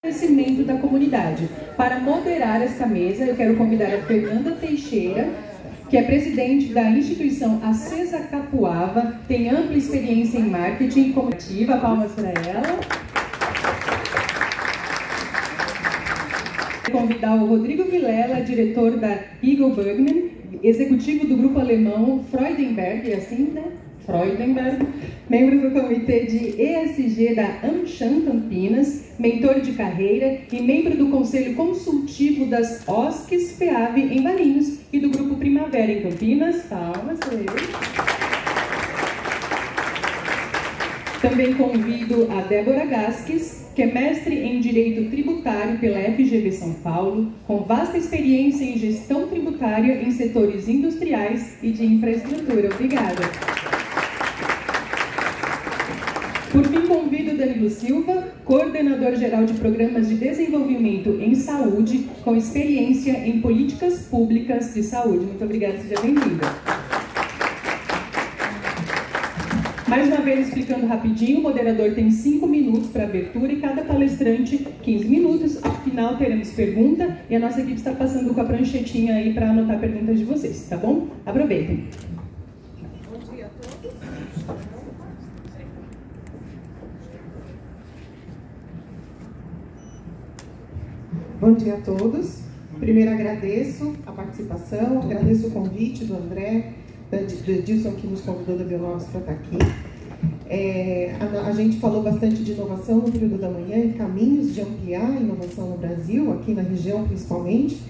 Conhecimento da comunidade. Para moderar esta mesa, eu quero convidar a Fernanda Teixeira, que é presidente da instituição Acesa Capuava, tem ampla experiência em marketing comunicativa. Palmas para ela. Convidar o Rodrigo Vilela, diretor da Eagle Bergman, executivo do grupo alemão Freudenberg, é assim, né? Freudenberg, membro do comitê de ESG da AmCham Campinas, mentor de carreira e membro do conselho consultivo das OSCs FEAV em Valinhos e do grupo Primavera em Campinas. Palmas para ele. Também convido a Débora Gasques, que é mestre em Direito Tributário pela FGV São Paulo, com vasta experiência em gestão tributária em setores industriais e de infraestrutura. Obrigada. Por fim, convido Danilo Silva, coordenador geral de programas de desenvolvimento em saúde, com experiência em políticas públicas de saúde. Muito obrigada, seja bem-vinda. Mais uma vez, explicando rapidinho, o moderador tem 5 minutos para abertura e cada palestrante 15 minutos. Ao final teremos pergunta e a nossa equipe está passando com a pranchetinha aí para anotar perguntas de vocês, tá bom? Aproveitem. Bom dia a todos. Bom dia a todos. Primeiro agradeço a participação, agradeço o convite do André, do Edilson, que nos convidou da Bionovos para estar aqui. A gente falou bastante de inovação no período da manhã e caminhos de ampliar a inovação no Brasil, aqui na região principalmente.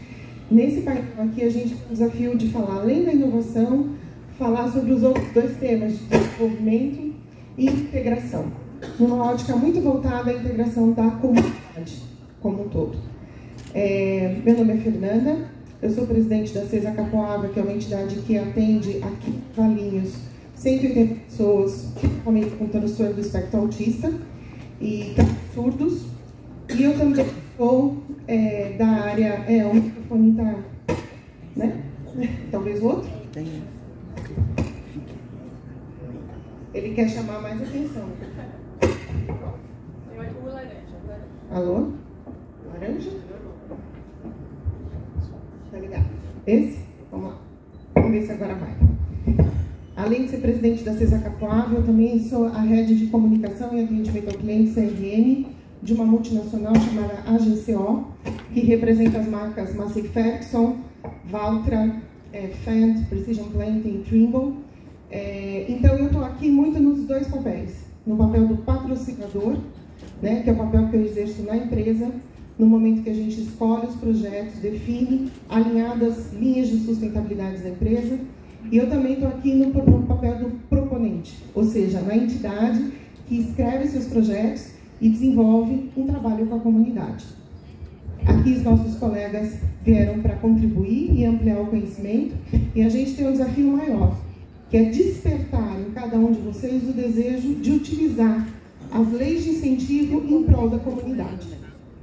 Nesse painel aqui a gente tem o desafio de falar, além da inovação, falar sobre os outros dois temas de desenvolvimento e integração, numa ótica muito voltada à integração da comunidade como um todo. Meu nome é Fernanda, eu sou presidente da Acesa Capuava, que é uma entidade que atende aqui em Valinhos 180 pessoas, principalmente com transtorno do espectro autista e surdos. E eu também sou da área... o microfone está... né? Talvez o outro? Ele quer chamar mais atenção. O laranja. Alô? Laranja? Tá ligado? Esse? Vamos lá. Vamos ver se agora vai. Além de ser presidente da Acesa Capuava, eu também sou a head de comunicação e atendimento ao cliente CRM de uma multinacional chamada AGCO, que representa as marcas Massey Ferguson, Valtra, Fendt, Precision Planting e Trimble. Então eu estou aqui muito nos dois papéis. No papel do patrocinador, né, que é o papel que eu exerço na empresa, no momento que a gente escolhe os projetos, define alinhadas linhas de sustentabilidade da empresa. E eu também estou aqui no papel do proponente, ou seja, na entidade que escreve seus projetos e desenvolve um trabalho com a comunidade. Aqui os nossos colegas vieram para contribuir e ampliar o conhecimento, e a gente tem um desafio maior, que é despertar em cada um de vocês o desejo de utilizar as leis de incentivo em prol da comunidade,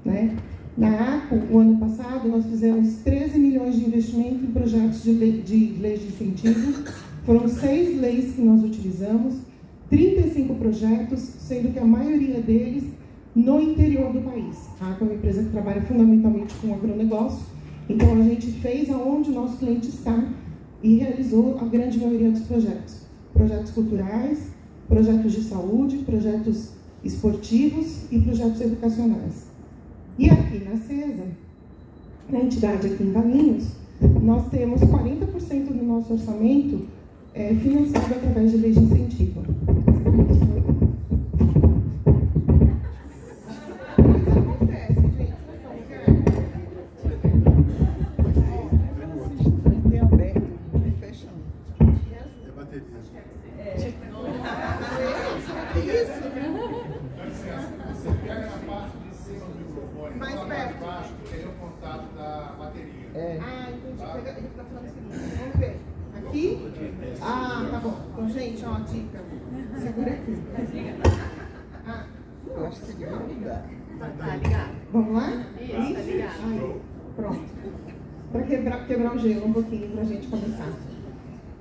né? Na ACO, o ano passado, nós fizemos 13 milhões de investimento em projetos de leis de incentivo. Foram 6 leis que nós utilizamos, 35 projetos, sendo que a maioria deles no interior do país. A ACO é uma empresa que trabalha fundamentalmente com agronegócio, então a gente fez aonde o nosso cliente está e realizou a grande maioria dos projetos. Projetos culturais, projetos de saúde, projetos esportivos e projetos educacionais. E aqui na Acesa, na entidade aqui em Valinhos, nós temos 40% do nosso orçamento financiado através de leis de incentivo. Isso acontece, gente. Tem aberto, tem fechando. É bateria. Isso. Você pega na parte de cima do microfone, Mais lá perto. embaixo, que tem o contato da bateria. Entendi. Ele fica falando o seguinte, vamos ver. Aqui? Tá bom. Então, gente, ó, dica. Segura aqui. Eu acho que devia ligar. Tá ligado? Vamos lá? Isso, tá ligado. Aí, pronto. Para quebrar o gelo um pouquinho, para a gente começar.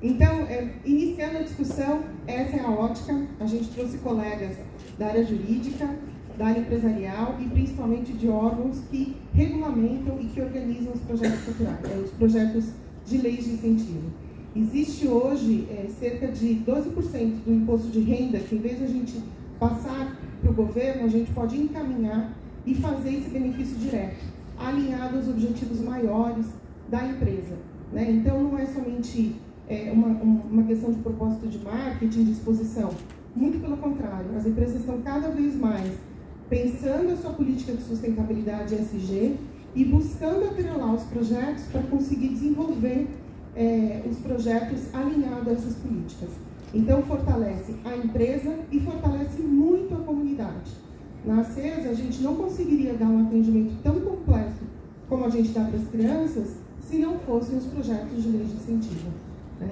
Então, iniciando a discussão, essa é a ótica. A gente trouxe colegas da área jurídica, da área empresarial e principalmente de órgãos que regulamentam e que organizam os projetos culturais, os projetos de leis de incentivo. Existe hoje cerca de 12% do imposto de renda que, em vez de a gente passar para o governo, a gente pode encaminhar e fazer esse benefício direto, alinhado aos objetivos maiores da empresa, né? Então, não é somente uma questão de propósito de marketing, de exposição. Muito pelo contrário, as empresas estão cada vez mais pensando a sua política de sustentabilidade ESG e buscando atrelar os projetos para conseguir desenvolver os projetos alinhados a essas políticas. Então, fortalece a empresa e fortalece muito a comunidade. Na CESA, a gente não conseguiria dar um atendimento tão completo como a gente dá para as crianças se não fossem os projetos de lei de incentivo, né?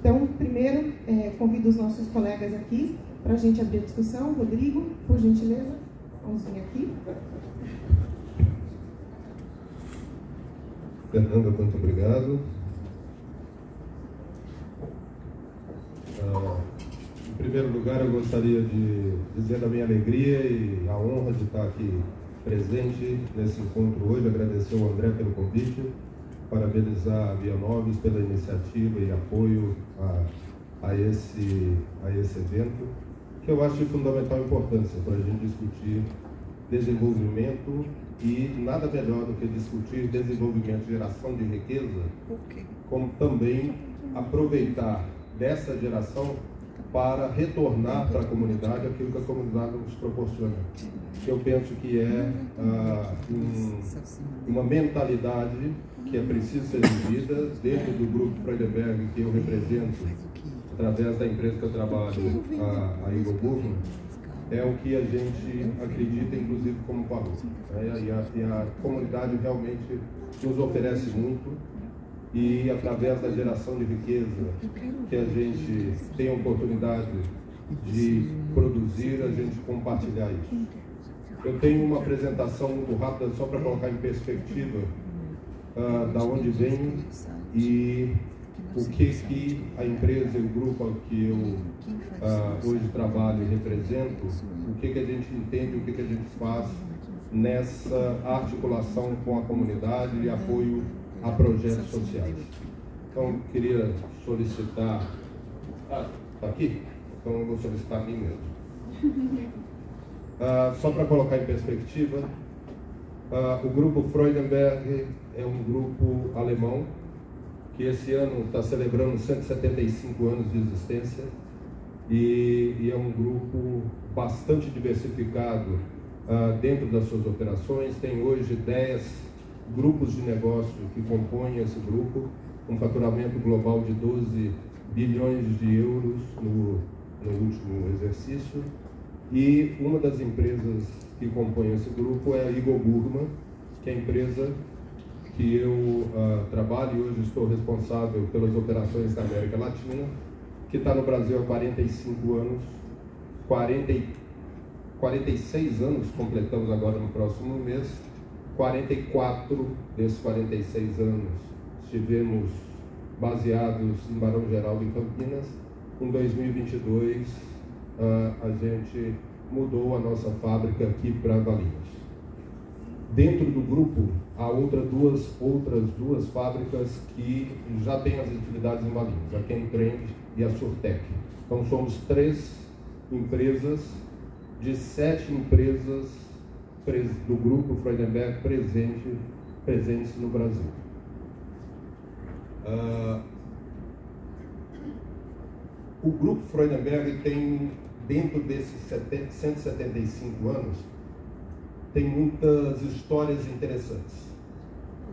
Então, primeiro, convido os nossos colegas aqui para a gente abrir a discussão. Rodrigo, por gentileza, vamos vir aqui. Fernanda, muito obrigado. Em primeiro lugar, eu gostaria de dizer da minha alegria e a honra de estar aqui presente nesse encontro hoje, agradecer ao André pelo convite, parabenizar a Bionovis pela iniciativa e apoio a esse evento, que eu acho de fundamental importância para a gente discutir desenvolvimento e nada melhor do que discutir desenvolvimento e geração de riqueza, como também aproveitar dessa geração para retornar para a comunidade aquilo que a comunidade nos proporciona. Eu penso que é uma mentalidade que é preciso ser vivida dentro do grupo Freudenberg, que eu represento através da empresa que eu trabalho, a Eagle Burgman, é o que a gente acredita, inclusive, como valor. E a comunidade realmente nos oferece muito, e através da geração de riqueza que a gente tem a oportunidade de produzir, a gente compartilhar isso. Eu tenho uma apresentação muito rápida só para colocar em perspectiva da onde venho e o que a empresa e o grupo que eu hoje trabalho e represento, o que a gente entende, o que a gente faz nessa articulação com a comunidade e apoio a projetos sociais. Então, queria solicitar... está aqui? Então, eu vou solicitar a mim mesmo. Só para colocar em perspectiva, o grupo Freudenberg é um grupo alemão que esse ano está celebrando 175 anos de existência e é um grupo bastante diversificado dentro das suas operações. Tem hoje 10 grupos de negócio que compõem esse grupo, um faturamento global de 12 bilhões de euros no último exercício. E uma das empresas que compõem esse grupo é a Eagle Burgman, que é a empresa que eu trabalho e hoje estou responsável pelas operações da América Latina, que está no Brasil há 45 anos, 46 anos, completamos agora no próximo mês. 44 desses 46 anos estivemos baseados em Barão Geraldo, em Campinas. Em 2022, a gente mudou a nossa fábrica aqui para Valinhos. Dentro do grupo, há outras duas fábricas que já têm as atividades em Valinhos, a Chemtrend e a Surtec. Então, somos 3 empresas de 7 empresas do grupo Freudenberg presentes no Brasil. O grupo Freudenberg tem, dentro desses 175 anos, tem muitas histórias interessantes.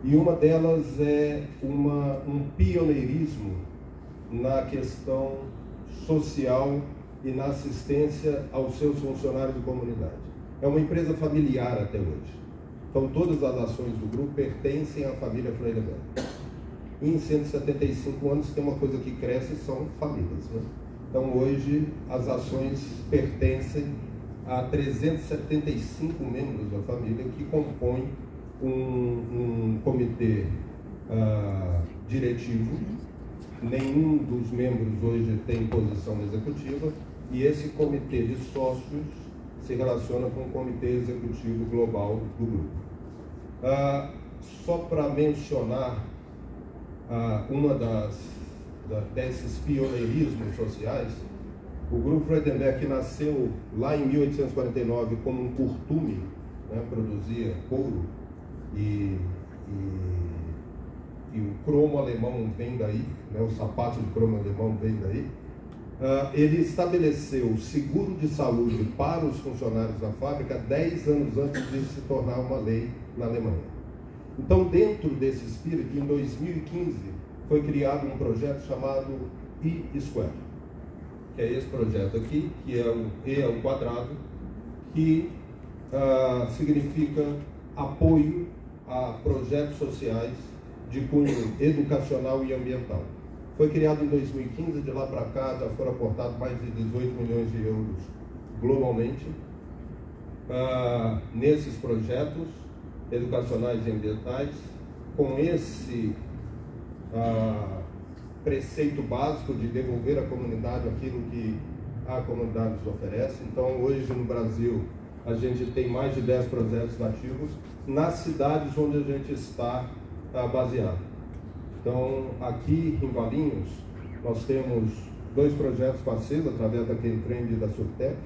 E uma delas é um pioneirismo na questão social e na assistência aos seus funcionários de comunidade. É uma empresa familiar até hoje. Então, todas as ações do grupo pertencem à família Freudenberg. E em 175 anos, tem uma coisa que cresce, são famílias, né? Então, hoje, as ações pertencem a 375 membros da família que compõem um comitê diretivo. Nenhum dos membros hoje tem posição executiva, e esse comitê de sócios se relaciona com o Comitê Executivo Global do grupo. Só para mencionar uma desses pioneirismos sociais, o Grupo Freudenberg, que nasceu lá em 1849 como um curtume, né, produzia couro e o cromo alemão vem daí, né, o sapato de cromo alemão vem daí. Ele estabeleceu seguro de saúde para os funcionários da fábrica 10 anos antes de se tornar uma lei na Alemanha. Então, dentro desse espírito, em 2015, foi criado um projeto chamado E-Square, que é esse projeto aqui, que é o E ao quadrado, que significa apoio a projetos sociais de cunho educacional e ambiental. Foi criado em 2015, de lá para cá já foram aportados mais de 18 milhões de euros globalmente nesses projetos educacionais e ambientais, com esse preceito básico de devolver à comunidade aquilo que a comunidade nos oferece. Então, hoje no Brasil, a gente tem mais de 10 projetos ativos nas cidades onde a gente está baseado. Então, aqui em Valinhos, nós temos 2 projetos com a CESA, através da Chemtrend e da Surtec.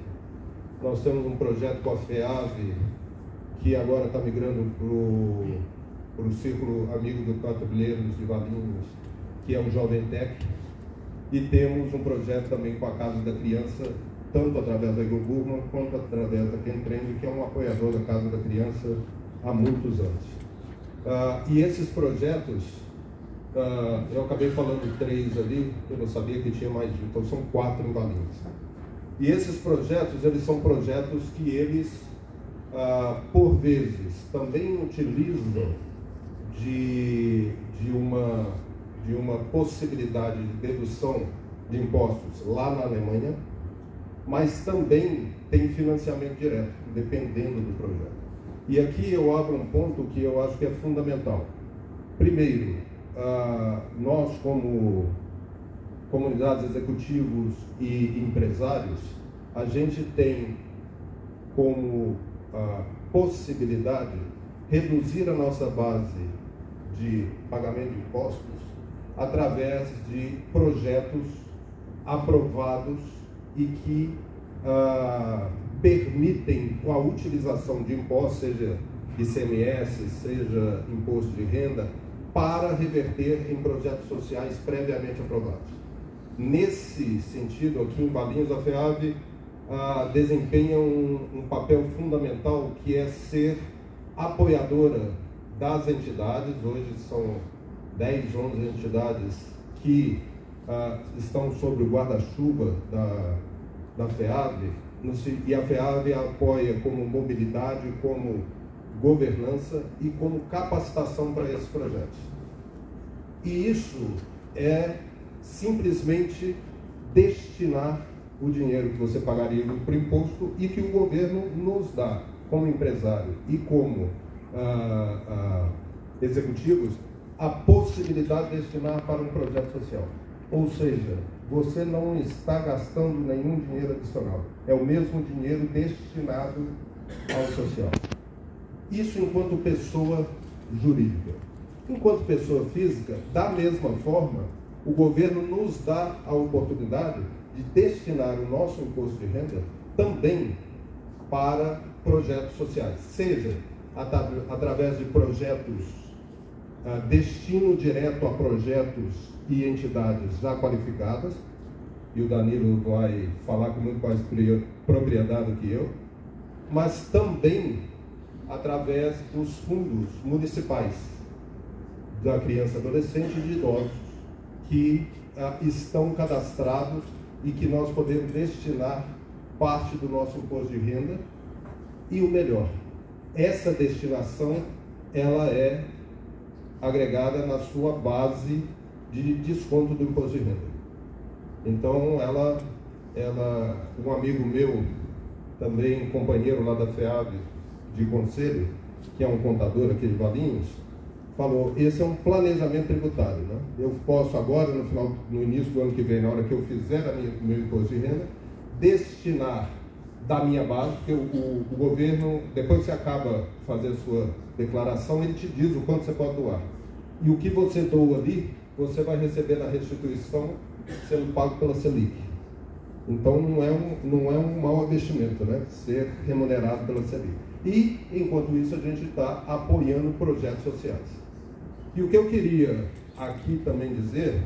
Nós temos um projeto com a FEAV, que agora está migrando para o Círculo Amigo do Catableiros de Valinhos, que é o Jovem Tech. E temos um projeto também com a Casa da Criança, tanto através da Igor Burman, quanto através da Chemtrend, que é um apoiador da Casa da Criança há muitos anos. E esses projetos, eu acabei falando 3 ali, eu não sabia que tinha mais, então são 4 em Valinhos. E esses projetos, eles são projetos que eles, por vezes, também utilizam de uma possibilidade de dedução de impostos lá na Alemanha, mas também tem financiamento direto, dependendo do projeto. E aqui eu abro um ponto que eu acho que é fundamental. Primeiro, nós como comunidades executivos e empresários, a gente tem como possibilidade reduzir a nossa base de pagamento de impostos através de projetos aprovados e que permitem a utilização de impostos, seja ICMS, seja imposto de renda, para reverter em projetos sociais previamente aprovados. Nesse sentido, aqui em Valinhos, a FEAV desempenha um papel fundamental, que é ser apoiadora das entidades. Hoje são 10, 11 entidades que estão sob o guarda-chuva da FEAV, e a FEAV apoia como mobilidade, como governança e como capacitação para esses projetos. E isso é simplesmente destinar o dinheiro que você pagaria por imposto e que o governo nos dá, como empresário e como executivos, a possibilidade de destinar para um projeto social. Ou seja, você não está gastando nenhum dinheiro adicional. É o mesmo dinheiro destinado ao social. Isso enquanto pessoa jurídica. Enquanto pessoa física, da mesma forma, o governo nos dá a oportunidade de destinar o nosso imposto de renda também para projetos sociais, seja através de projetos, destino direto a projetos e entidades já qualificadas, e o Danilo vai falar com muito mais propriedade do que eu, mas também através dos fundos municipais da criança, adolescente e de idosos que estão cadastrados e que nós podemos destinar parte do nosso imposto de renda. E o melhor, essa destinação ela é agregada na sua base de desconto do imposto de renda. Então um amigo meu, também um companheiro lá da FEAV de conselho, que é um contador aqui de Valinhos, falou: esse é um planejamento tributário, né? Eu posso agora, no início do ano que vem, na hora que eu fizer meu imposto de renda, destinar da minha base, porque o governo, depois que você acaba de fazer a sua declaração, ele te diz o quanto você pode doar. E o que você doa ali, você vai receber na restituição sendo pago pela Selic. Então não é um mau investimento, né? Ser remunerado pela Selic. E, enquanto isso, a gente está apoiando projetos sociais. E o que eu queria aqui também dizer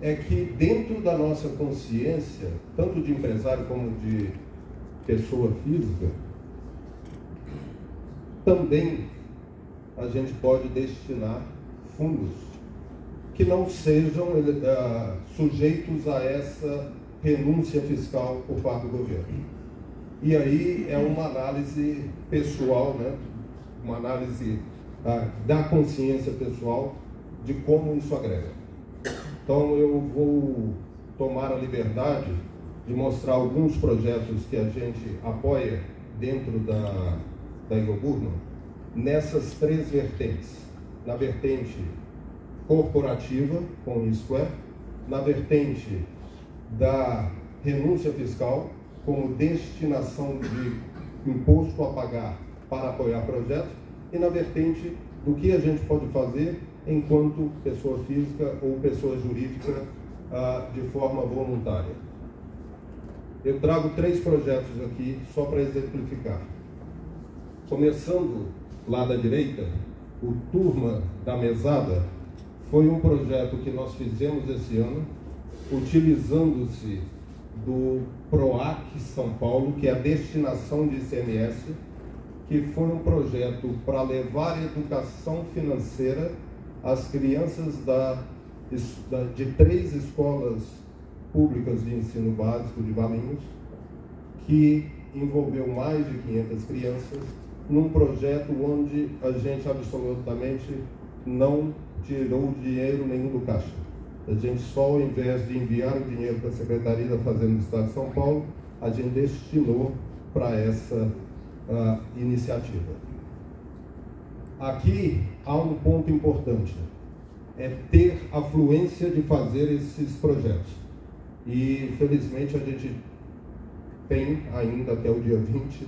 é que dentro da nossa consciência, tanto de empresário como de pessoa física, também a gente pode destinar fundos que não sejam sujeitos a essa renúncia fiscal por parte do governo. E aí é uma análise pessoal, né? Uma análise da consciência pessoal de como isso agrega. Então eu vou tomar a liberdade de mostrar alguns projetos que a gente apoia dentro da Eagle Burgman nessas três vertentes. Na vertente corporativa, com o Square, na vertente da renúncia fiscal, como destinação de imposto a pagar para apoiar projetos, e na vertente do que a gente pode fazer enquanto pessoa física ou pessoa jurídica de forma voluntária. Eu trago 3 projetos aqui só para exemplificar. Começando lá da direita, o Turma da Mesada foi um projeto que nós fizemos esse ano, utilizando-se do PROAC São Paulo, que é a destinação de ICMS, que foi um projeto para levar educação financeira às crianças de 3 escolas públicas de ensino básico de Valinhos, que envolveu mais de 500 crianças, num projeto onde a gente absolutamente não tirou dinheiro nenhum do caixa. A gente só, ao invés de enviar o dinheiro para a Secretaria da Fazenda do Estado de São Paulo, a gente destinou para essa iniciativa. Aqui há um ponto importante, é ter a fluência de fazer esses projetos. E, felizmente, a gente tem ainda até o dia 20,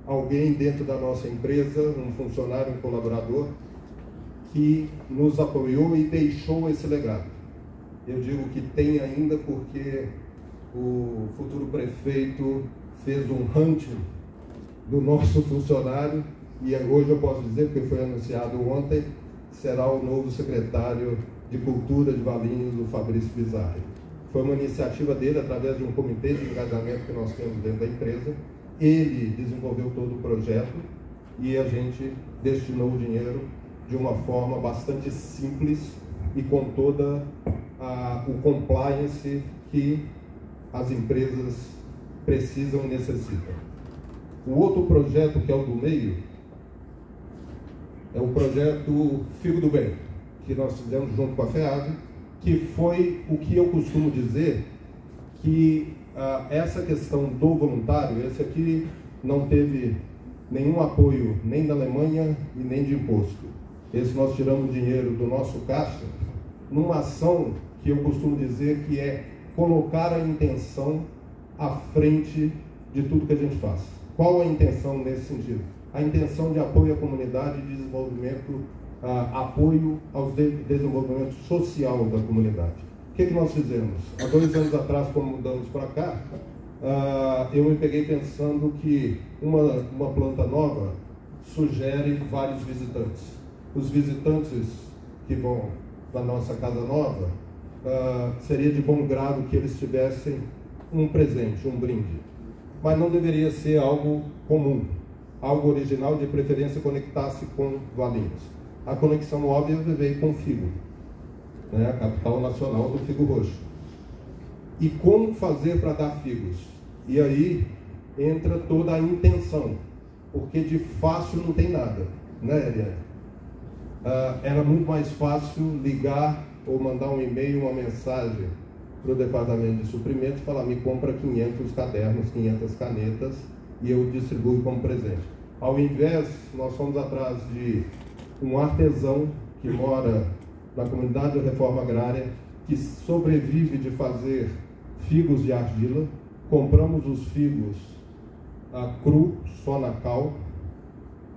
alguém dentro da nossa empresa, um funcionário, um colaborador, que nos apoiou e deixou esse legado. Eu digo que tem ainda porque o futuro prefeito fez um ranking do nosso funcionário e hoje eu posso dizer, porque foi anunciado ontem, será o novo secretário de Cultura de Valinhos, o Fabrício Bizarri. Foi uma iniciativa dele através de um comitê de engajamento que nós temos dentro da empresa. Ele desenvolveu todo o projeto e a gente destinou o dinheiro de uma forma bastante simples e com toda o compliance que as empresas precisam e necessitam. O outro projeto, que é o do meio, é o projeto Figo do Bem, que nós fizemos junto com a FEAV, que foi o que eu costumo dizer, que essa questão do voluntário, esse aqui não teve nenhum apoio nem da Alemanha e nem de imposto. Esse nós tiramos dinheiro do nosso caixa numa ação que eu costumo dizer que é colocar a intenção à frente de tudo que a gente faz. Qual a intenção nesse sentido? A intenção de apoio à comunidade e de desenvolvimento, apoio ao desenvolvimento social da comunidade. O que nós fizemos? Há 2 anos atrás, quando mudamos para cá, eu me peguei pensando que uma planta nova sugere vários visitantes. Os visitantes que vão da nossa casa nova, seria de bom grado que eles tivessem um presente, um brinde. Mas não deveria ser algo comum, algo original, de preferência conectasse com Valinhos. A conexão óbvia veio com o figo, né? A capital nacional do figo roxo. E como fazer para dar figos? E aí entra toda a intenção, porque de fácil não tem nada, né, Eliane? Era muito mais fácil ligar ou mandar um e-mail, uma mensagem para o departamento de suprimentos e falar: me compra 500 cadernos, 500 canetas e eu distribuo como presente. Ao invés, nós fomos atrás de um artesão que mora na comunidade da Reforma Agrária, que sobrevive de fazer figos de argila. Compramos os figos a CRU, Sonacal,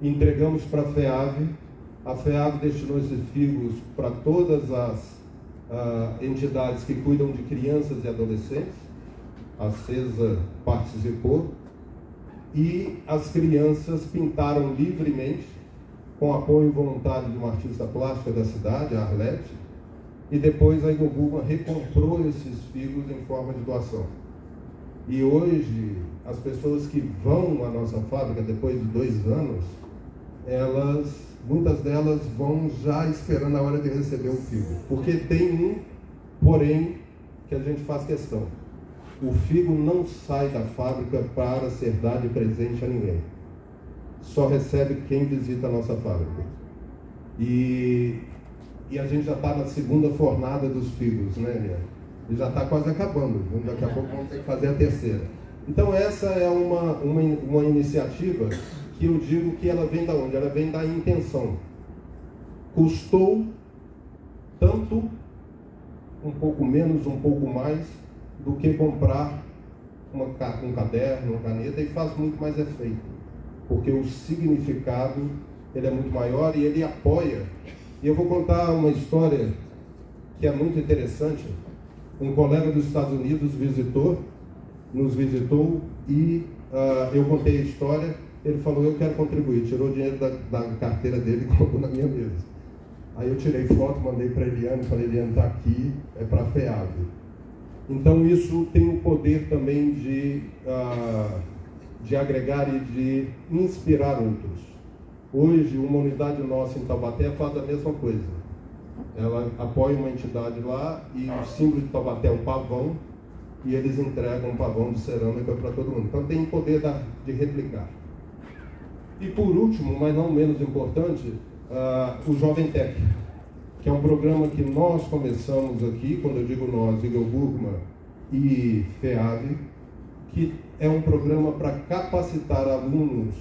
entregamos para a FEAV destinou esses figos para todas as entidades que cuidam de crianças e adolescentes, a CESA participou, e as crianças pintaram livremente, com apoio voluntário de uma artista plástica da cidade, a Arlete, e depois a Eagle Burgman recomprou esses figos em forma de doação. E hoje, as pessoas que vão à nossa fábrica depois de 2 anos, muitas delas vão já esperando a hora de receber o figo. Porque tem um, porém, que a gente faz questão. O figo não sai da fábrica para ser dado de presente a ninguém. Só recebe quem visita a nossa fábrica. E a gente já está na segunda fornada dos figos, né, Eliane? E já está quase acabando. Daqui a pouco vamos ter que fazer a terceira. Então essa é uma iniciativa que eu digo que ela vem da onde? Ela vem da intenção. Custou tanto, um pouco menos, um pouco mais, do que comprar um caderno, uma caneta, e faz muito mais efeito, porque o significado ele é muito maior e ele apoia. E eu vou contar uma história que é muito interessante. Um colega dos Estados Unidos nos visitou e eu contei a história. Ele falou: eu quero contribuir. Tirou o dinheiro da carteira dele e colocou na minha mesa. Aí eu tirei foto, mandei para a Eliane, falei: Eliane, está aqui, é para a FEAV. Então isso tem o poder também de agregar e de inspirar outros. Hoje, uma unidade nossa em Taubaté faz a mesma coisa. Ela apoia uma entidade lá e o símbolo de Taubaté é um pavão, e eles entregam um pavão de cerâmica para todo mundo. Então tem o poder de replicar. E por último, mas não menos importante, o Jovem Tech, que é um programa que nós começamos aqui, quando eu digo nós, Eagle Burgman e FEAV, que é um programa para capacitar alunos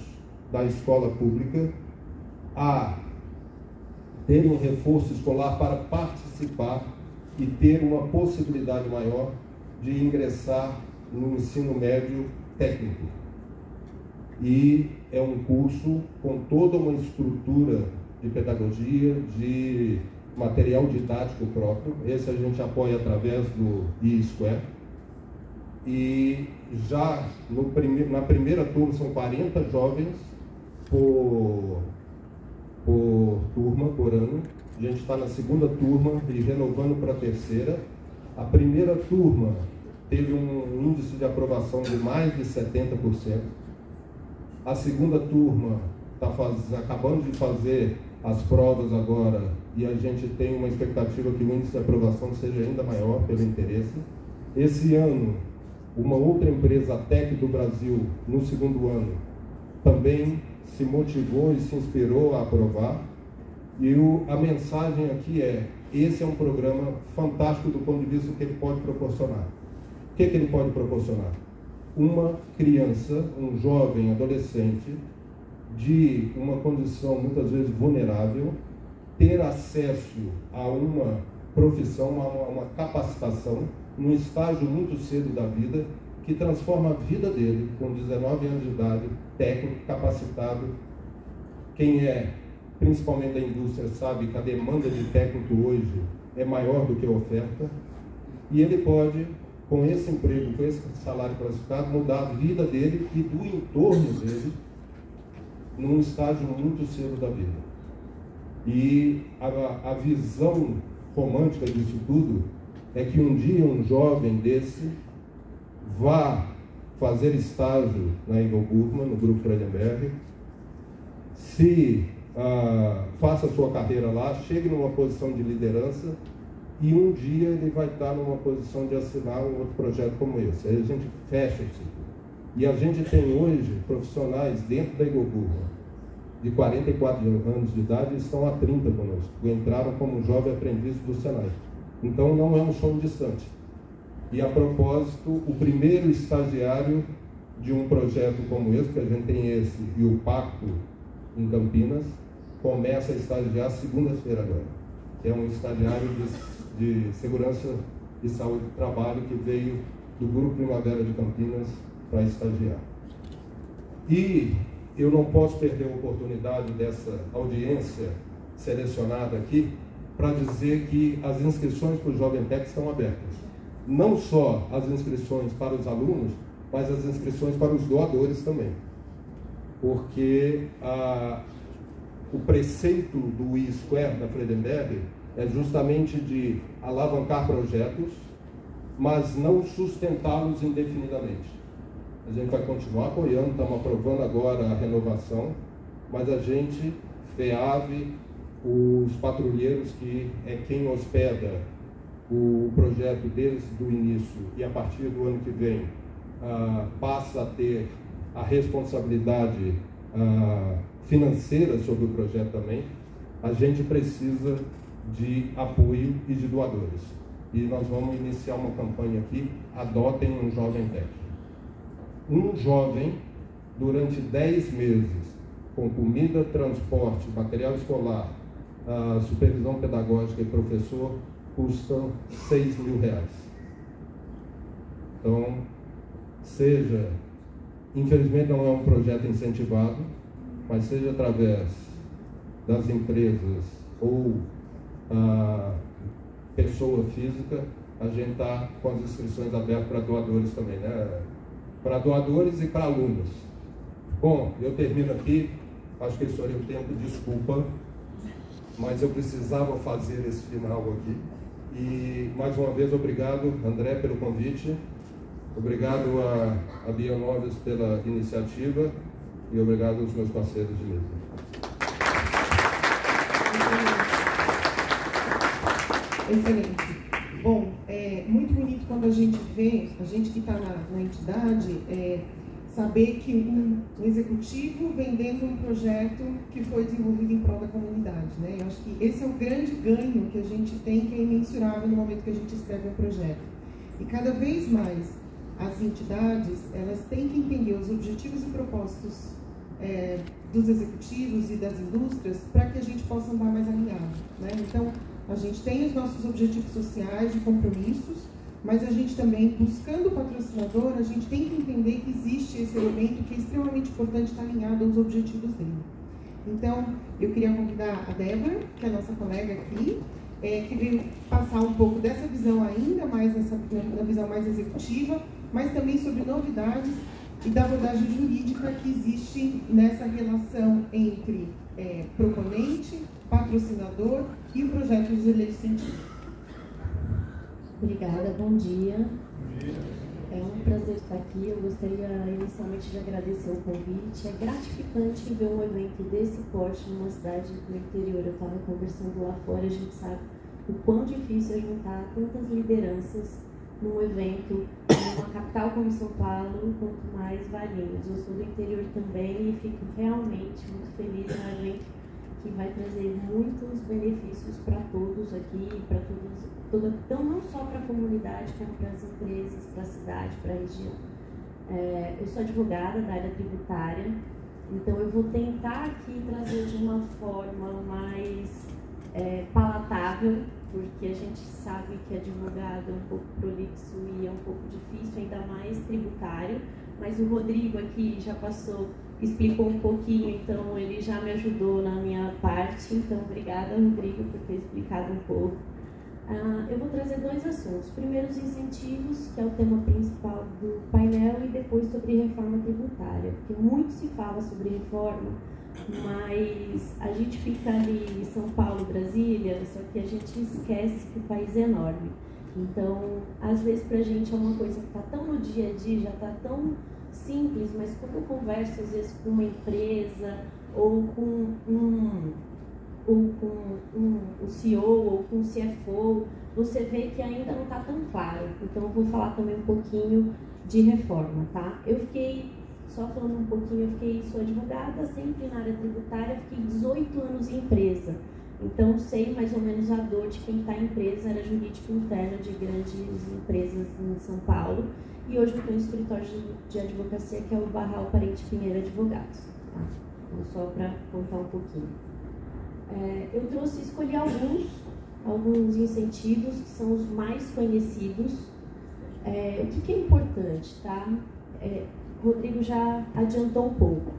da escola pública a ter um reforço escolar para participar e ter uma possibilidade maior de ingressar no ensino médio técnico. E é um curso com toda uma estrutura de pedagogia, de material didático próprio. Esse a gente apoia através do e-Square. E já na primeira turma são 40 jovens por turma, por ano. A gente está na segunda turma e renovando para a terceira. A primeira turma teve um índice de aprovação de mais de 70%. A segunda turma está acabando de fazer as provas agora e a gente tem uma expectativa que o índice de aprovação seja ainda maior pelo interesse. Esse ano, uma outra empresa, a Tech do Brasil, no segundo ano, também se motivou e se inspirou a aprovar. E a mensagem aqui é: esse é um programa fantástico do ponto de vista do que ele pode proporcionar. O que ele pode proporcionar? Uma criança, um jovem, adolescente, de uma condição muitas vezes vulnerável, ter acesso a uma profissão, a uma capacitação, num estágio muito cedo da vida, que transforma a vida dele, com 19 anos de idade, técnico, capacitado. Quem é, principalmente da indústria, sabe que a demanda de técnico hoje é maior do que a oferta, e ele pode, com esse emprego, com esse salário classificado, mudar a vida dele e do entorno dele num estágio muito cedo da vida. E a visão romântica disso tudo é que um dia um jovem desse vá fazer estágio na Eagle Burgman, no Grupo Freudenberg, faça sua carreira lá, chegue numa posição de liderança e um dia ele vai estar numa posição de assinar um outro projeto como esse. Aí a gente fecha o ciclo. E a gente tem hoje profissionais dentro da Eagle Burgman de 44 anos de idade e estão há 30 conosco, que entraram como jovem aprendiz do Senai. Então não é um sonho distante. E a propósito, o primeiro estagiário de um projeto como esse, que a gente tem esse e o Pacto em Campinas, começa a estagiar segunda-feira agora. É um estagiário de segurança e saúde do trabalho que veio do Grupo Primavera de Campinas para estagiar. E eu não posso perder a oportunidade dessa audiência selecionada aqui para dizer que as inscrições para o Jovem Tech estão abertas. Não só as inscrições para os alunos, mas as inscrições para os doadores também. Porque o preceito do E-Square da Friedenberg é justamente de alavancar projetos, mas não sustentá-los indefinidamente. A gente vai continuar apoiando, estamos aprovando agora a renovação, mas a gente, FEAV, os patrulheiros, que é quem hospeda o projeto desde o início e a partir do ano que vem passa a ter a responsabilidade financeira sobre o projeto também, a gente precisa de apoio e de doadores. E nós vamos iniciar uma campanha aqui, adotem um Jovem Tech. Um jovem, durante 10 meses, com comida, transporte, material escolar, supervisão pedagógica e professor, custam R$6.000. Então, infelizmente não é um projeto incentivado, mas seja através das empresas ou pessoa física, a gente está com as inscrições abertas para doadores também, né? Para doadores e para alunos. Bom, eu termino aqui, acho que estourei o tempo, desculpa, mas eu precisava fazer esse final aqui. E, mais uma vez, obrigado, André, pelo convite, obrigado a Bionovis pela iniciativa e obrigado aos meus parceiros de mesa. Excelente. Bom, é muito bonito quando a gente vê, a gente que está na entidade, saber que um executivo vendendo um projeto que foi desenvolvido em prol da comunidade, né? Eu acho que esse é o grande ganho que a gente tem, que é imensurável no momento que a gente escreve um projeto. E cada vez mais as entidades, elas têm que entender os objetivos e propósitos dos executivos e das indústrias para que a gente possa andar mais alinhado, né? Então, a gente tem os nossos objetivos sociais e compromissos, mas a gente também, buscando o patrocinador, a gente tem que entender que existe esse elemento que é extremamente importante estar alinhado aos objetivos dele. Então, eu queria convidar a Débora, que é a nossa colega aqui, que veio passar um pouco dessa visão ainda mais, na visão mais executiva, mas também sobre novidades e da abordagem jurídica que existe nessa relação entre proponente, patrocinador e o projeto de lei científica. Obrigada, bom dia. É um prazer estar aqui. Eu gostaria inicialmente de agradecer o convite. É gratificante ver um evento desse porte numa cidade do interior. Eu estava conversando lá fora, a gente sabe o quão difícil é juntar tantas lideranças num evento, numa capital como São Paulo, quanto mais Valinhos. Eu sou do interior também e fico realmente muito feliz no evento, que vai trazer muitos benefícios para todos aqui, para todos, então não só para a comunidade, como para as empresas, para a cidade, para a região. Eu sou advogada da área tributária, então eu vou tentar aqui trazer de uma forma mais palatável, porque a gente sabe que advogado é um pouco prolixo e é um pouco difícil, ainda mais tributário, mas o Rodrigo aqui já explicou um pouquinho, então ele já me ajudou na minha parte, então obrigada, Rodrigo, por ter explicado um pouco. Eu vou trazer dois assuntos. Primeiro, os incentivos, que é o tema principal do painel, e depois sobre reforma tributária, porque muito se fala sobre reforma, mas a gente fica ali em São Paulo, Brasília, só que a gente esquece que o país é enorme. Então, às vezes pra gente é uma coisa que está tão no dia a dia, já está tão simples, mas quando eu converso às vezes com uma empresa ou com o CEO ou com o CFO, você vê que ainda não está tão claro. Então eu vou falar também um pouquinho de reforma, tá? Só falando um pouquinho, sou advogada, sempre na área tributária, fiquei 18 anos em empresa. Então sei mais ou menos a dor de quem está em empresa, era jurídico interno de grandes empresas em São Paulo. E hoje eu tenho um escritório de advocacia que é o Barral Parente Pinheiro Advogados. Tá? Então, só para contar um pouquinho. Eu escolhi alguns incentivos que são os mais conhecidos. O que é importante, tá? Rodrigo já adiantou um pouco.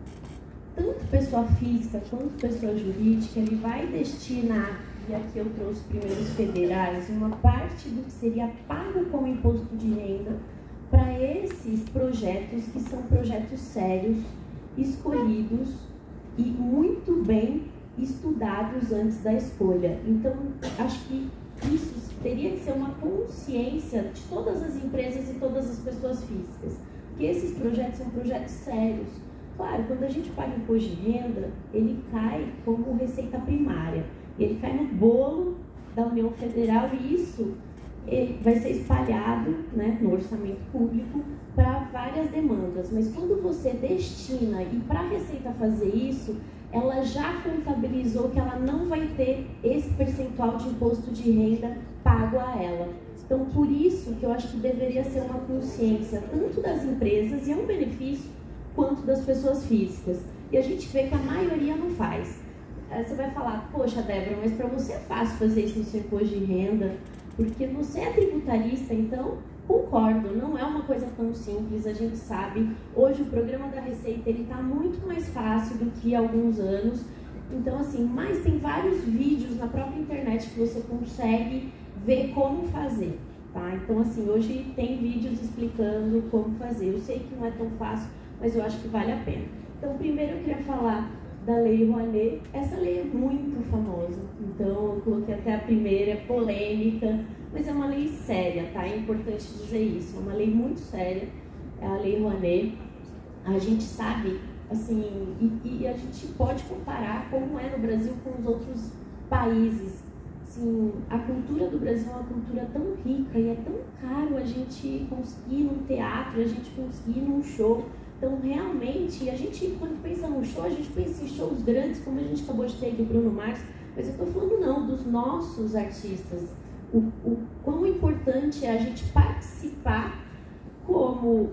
Tanto pessoa física quanto pessoa jurídica, ele vai destinar, e aqui eu trouxe primeiros federais, uma parte do que seria pago como imposto de renda para esses projetos, que são projetos sérios, escolhidos e muito bem estudados antes da escolha. Então, acho que isso teria que ser uma consciência de todas as empresas e todas as pessoas físicas, porque esses projetos são projetos sérios. Claro, quando a gente paga imposto de renda, ele cai como receita primária, ele cai no bolo da União Federal e isso vai ser espalhado, né, no orçamento público para várias demandas. Mas quando você destina, e para a Receita fazer isso, ela já contabilizou que ela não vai ter esse percentual de imposto de renda pago a ela. Então, por isso que eu acho que deveria ser uma consciência tanto das empresas, e é um benefício, quanto das pessoas físicas. E a gente vê que a maioria não faz. Você vai falar, poxa, Débora, mas para você é fácil fazer isso no seu imposto de renda, porque você é tributarista, então concordo, não é uma coisa tão simples, a gente sabe. Hoje o programa da Receita está muito mais fácil do que há alguns anos. Então, assim, mas tem vários vídeos na própria internet que você consegue ver como fazer, tá? Então, assim, hoje tem vídeos explicando como fazer. Eu sei que não é tão fácil, mas eu acho que vale a pena. Então, primeiro eu queria falar da Lei Rouanet. Essa lei é muito famosa, então eu coloquei até a primeira, polêmica, mas é uma lei séria, tá? É importante dizer isso, é uma lei muito séria, é a Lei Rouanet. A gente sabe, assim, e a gente pode comparar como é no Brasil com os outros países. Assim, a cultura do Brasil é uma cultura tão rica e é tão caro a gente conseguir ir num teatro, a gente conseguir ir num show. Então, realmente, a gente, quando pensa num show, a gente pensa em shows grandes, como a gente acabou de ter do Bruno Mars, mas eu estou falando não, dos nossos artistas. O quão importante é a gente participar como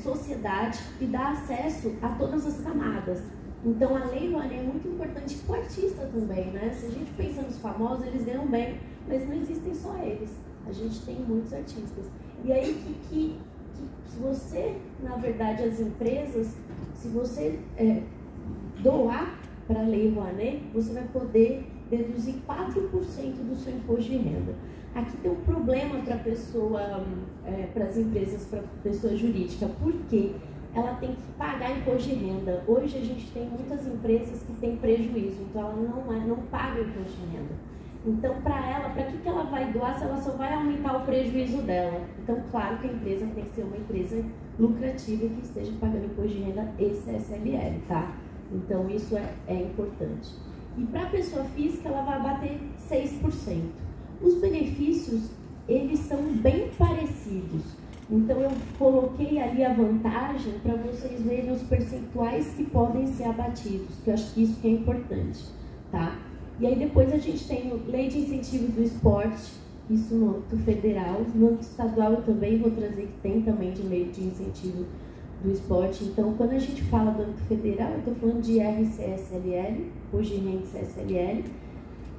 sociedade e dar acesso a todas as camadas. Então, a Lei Rouanet é muito importante para o artista também, né? Se a gente pensa nos famosos, eles ganham bem, mas não existem só eles. A gente tem muitos artistas. E aí, se você, na verdade, as empresas, se você doar para a Lei Rouanet, você vai poder deduzir 4% do seu imposto de renda. Aqui tem um problema para a pessoa, para as empresas, para a pessoa jurídica, porque ela tem que pagar imposto de renda. Hoje a gente tem muitas empresas que têm prejuízo, então ela não paga imposto de renda. Então, para ela, para que ela vai doar se ela só vai aumentar o prejuízo dela? Então, claro que a empresa tem que ser uma empresa lucrativa e que esteja pagando imposto de renda e CSLL, tá? Então, isso é importante. E para a pessoa física, ela vai bater 6%. Os benefícios, eles são bem parecidos. Então, eu coloquei ali a vantagem para vocês verem os percentuais que podem ser abatidos, que eu acho que isso que é importante, tá? E aí depois a gente tem a Lei de Incentivo do Esporte, isso no âmbito federal. No âmbito estadual eu também vou trazer que tem também de Lei de Incentivo do Esporte. Então, quando a gente fala do âmbito federal, eu estou falando de RCSLL, hoje rende CSLL,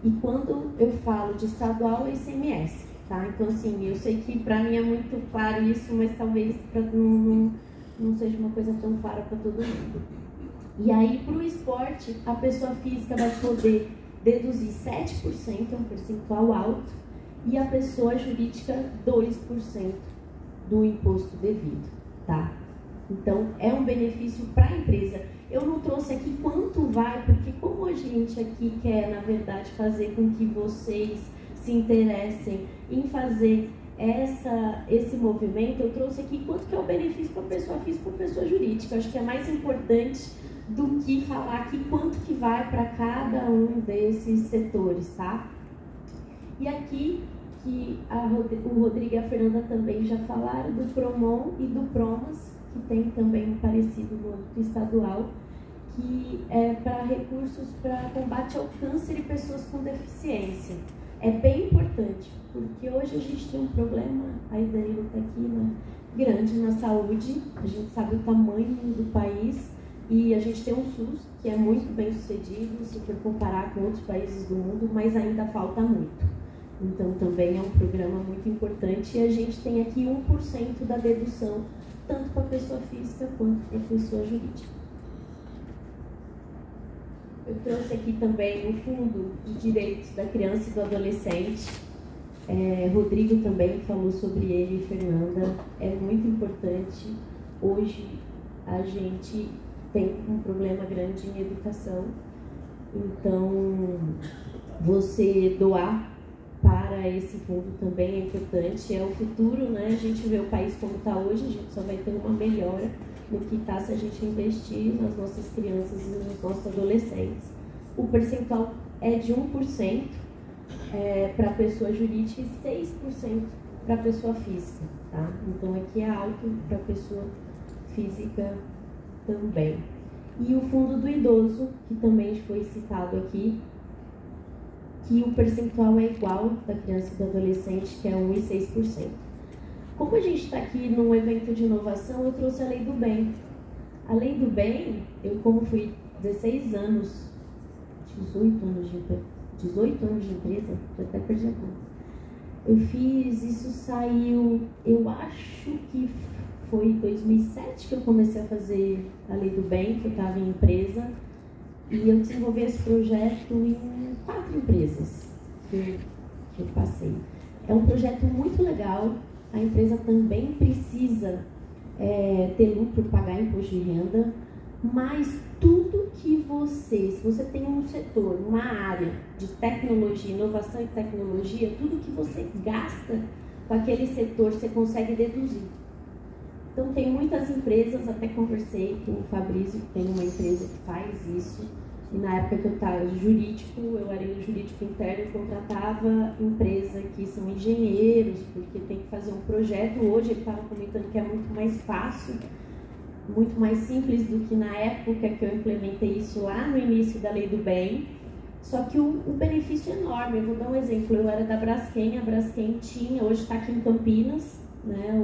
e quando eu falo de estadual, é ICMS, tá? Então, assim, eu sei que para mim é muito claro isso, mas talvez não seja uma coisa tão clara para todo mundo. E aí, para o esporte, a pessoa física vai poder deduzir 7%, é um percentual alto, e a pessoa jurídica 2% do imposto devido, tá? Então, é um benefício para a empresa. Eu não trouxe aqui quanto vai, porque como a gente aqui quer, na verdade, fazer com que vocês se interessem em fazer esse movimento, eu trouxe aqui quanto que é o benefício para a pessoa física e para a pessoa jurídica. Eu acho que é mais importante do que falar aqui quanto que vai para cada um desses setores, tá? E aqui, que o Rodrigo e a Fernanda também já falaram do Promon e do Promas, que tem também um parecido no âmbito estadual, que é para recursos para combate ao câncer e pessoas com deficiência. É bem importante, porque hoje a gente tem um problema, a Danilo está aqui, né, grande na saúde, a gente sabe o tamanho do país, e a gente tem um SUS que é muito bem sucedido, se for comparar com outros países do mundo, mas ainda falta muito. Então também é um programa muito importante, e a gente tem aqui 1% da dedução tanto para a pessoa física quanto para a pessoa jurídica. Eu trouxe aqui também o Fundo de Direitos da Criança e do Adolescente. Rodrigo também falou sobre ele e Fernanda. É muito importante. Hoje a gente tem um problema grande em educação. Então, você doar para esse fundo também é importante. É o futuro, né? A gente vê o país como está hoje, a gente só vai ter uma melhora no que está se a gente investir nas nossas crianças e nos nossos adolescentes. O percentual é de 1% para a pessoa jurídica e 6% para a pessoa física, tá? Então aqui é alto para a pessoa física também. E o fundo do idoso, que também foi citado aqui, que o percentual é igual da criança e do adolescente, que é 1 e 6%. Como a gente está aqui num evento de inovação, eu trouxe a Lei do Bem. A Lei do Bem, eu como fui 18 anos de empresa, eu até perdi a conta. Eu fiz, isso saiu, eu acho que foi em 2007 que eu comecei a fazer a Lei do Bem, que eu estava em empresa, e eu desenvolvi esse projeto em 4 empresas que eu passei. É um projeto muito legal, a empresa também precisa ter lucro, pagar imposto de renda, mas tudo que se você tem um setor, uma área de tecnologia, inovação e tecnologia, tudo que você gasta com aquele setor, você consegue deduzir. Então, tem muitas empresas, até conversei com o Fabrício, que tem uma empresa que faz isso, e na época que eu estava jurídico, eu era jurídico interno, eu contratava empresa que são engenheiros, porque tem que fazer um projeto. Hoje ele estava comentando que é muito mais fácil, muito mais simples do que na época que eu implementei isso lá no início da Lei do Bem, só que o benefício é enorme. Eu vou dar um exemplo, eu era da Braskem, a Braskem tinha, hoje está aqui em Campinas, né,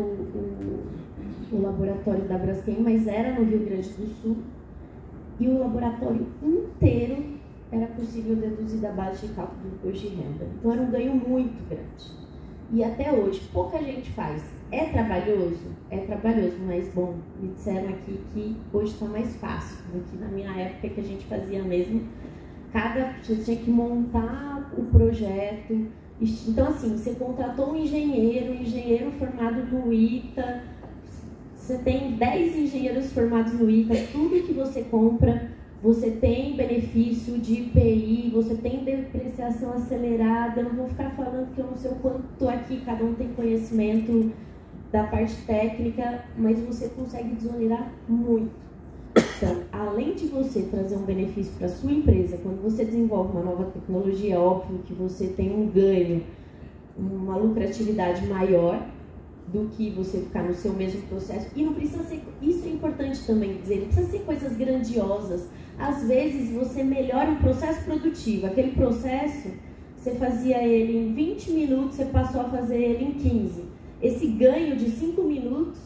o laboratório da Braskem, mas era no Rio Grande do Sul, e o laboratório inteiro era possível deduzir da base de cálculo do imposto de renda. Então era um ganho muito grande. E até hoje, pouca gente faz. É trabalhoso? É trabalhoso, mas bom, me disseram aqui que hoje está mais fácil do que na minha época, que a gente fazia mesmo. Você tinha que montar o projeto. Então assim, você contratou um engenheiro formado no ITA, você tem 10 engenheiros formados no ITA, tudo que você compra, você tem benefício de IPI, você tem depreciação acelerada. Eu não vou ficar falando que eu não sei o quanto aqui, cada um tem conhecimento da parte técnica, mas você consegue desonerar muito. Então, além de você trazer um benefício para a sua empresa, quando você desenvolve uma nova tecnologia, é óbvio que você tem um ganho, uma lucratividade maior do que você ficar no seu mesmo processo. E não precisa ser, isso é importante também dizer, não precisa ser coisas grandiosas. Às vezes você melhora um processo produtivo, aquele processo, você fazia ele em 20 minutos, você passou a fazer ele em 15. Esse ganho de 5 minutos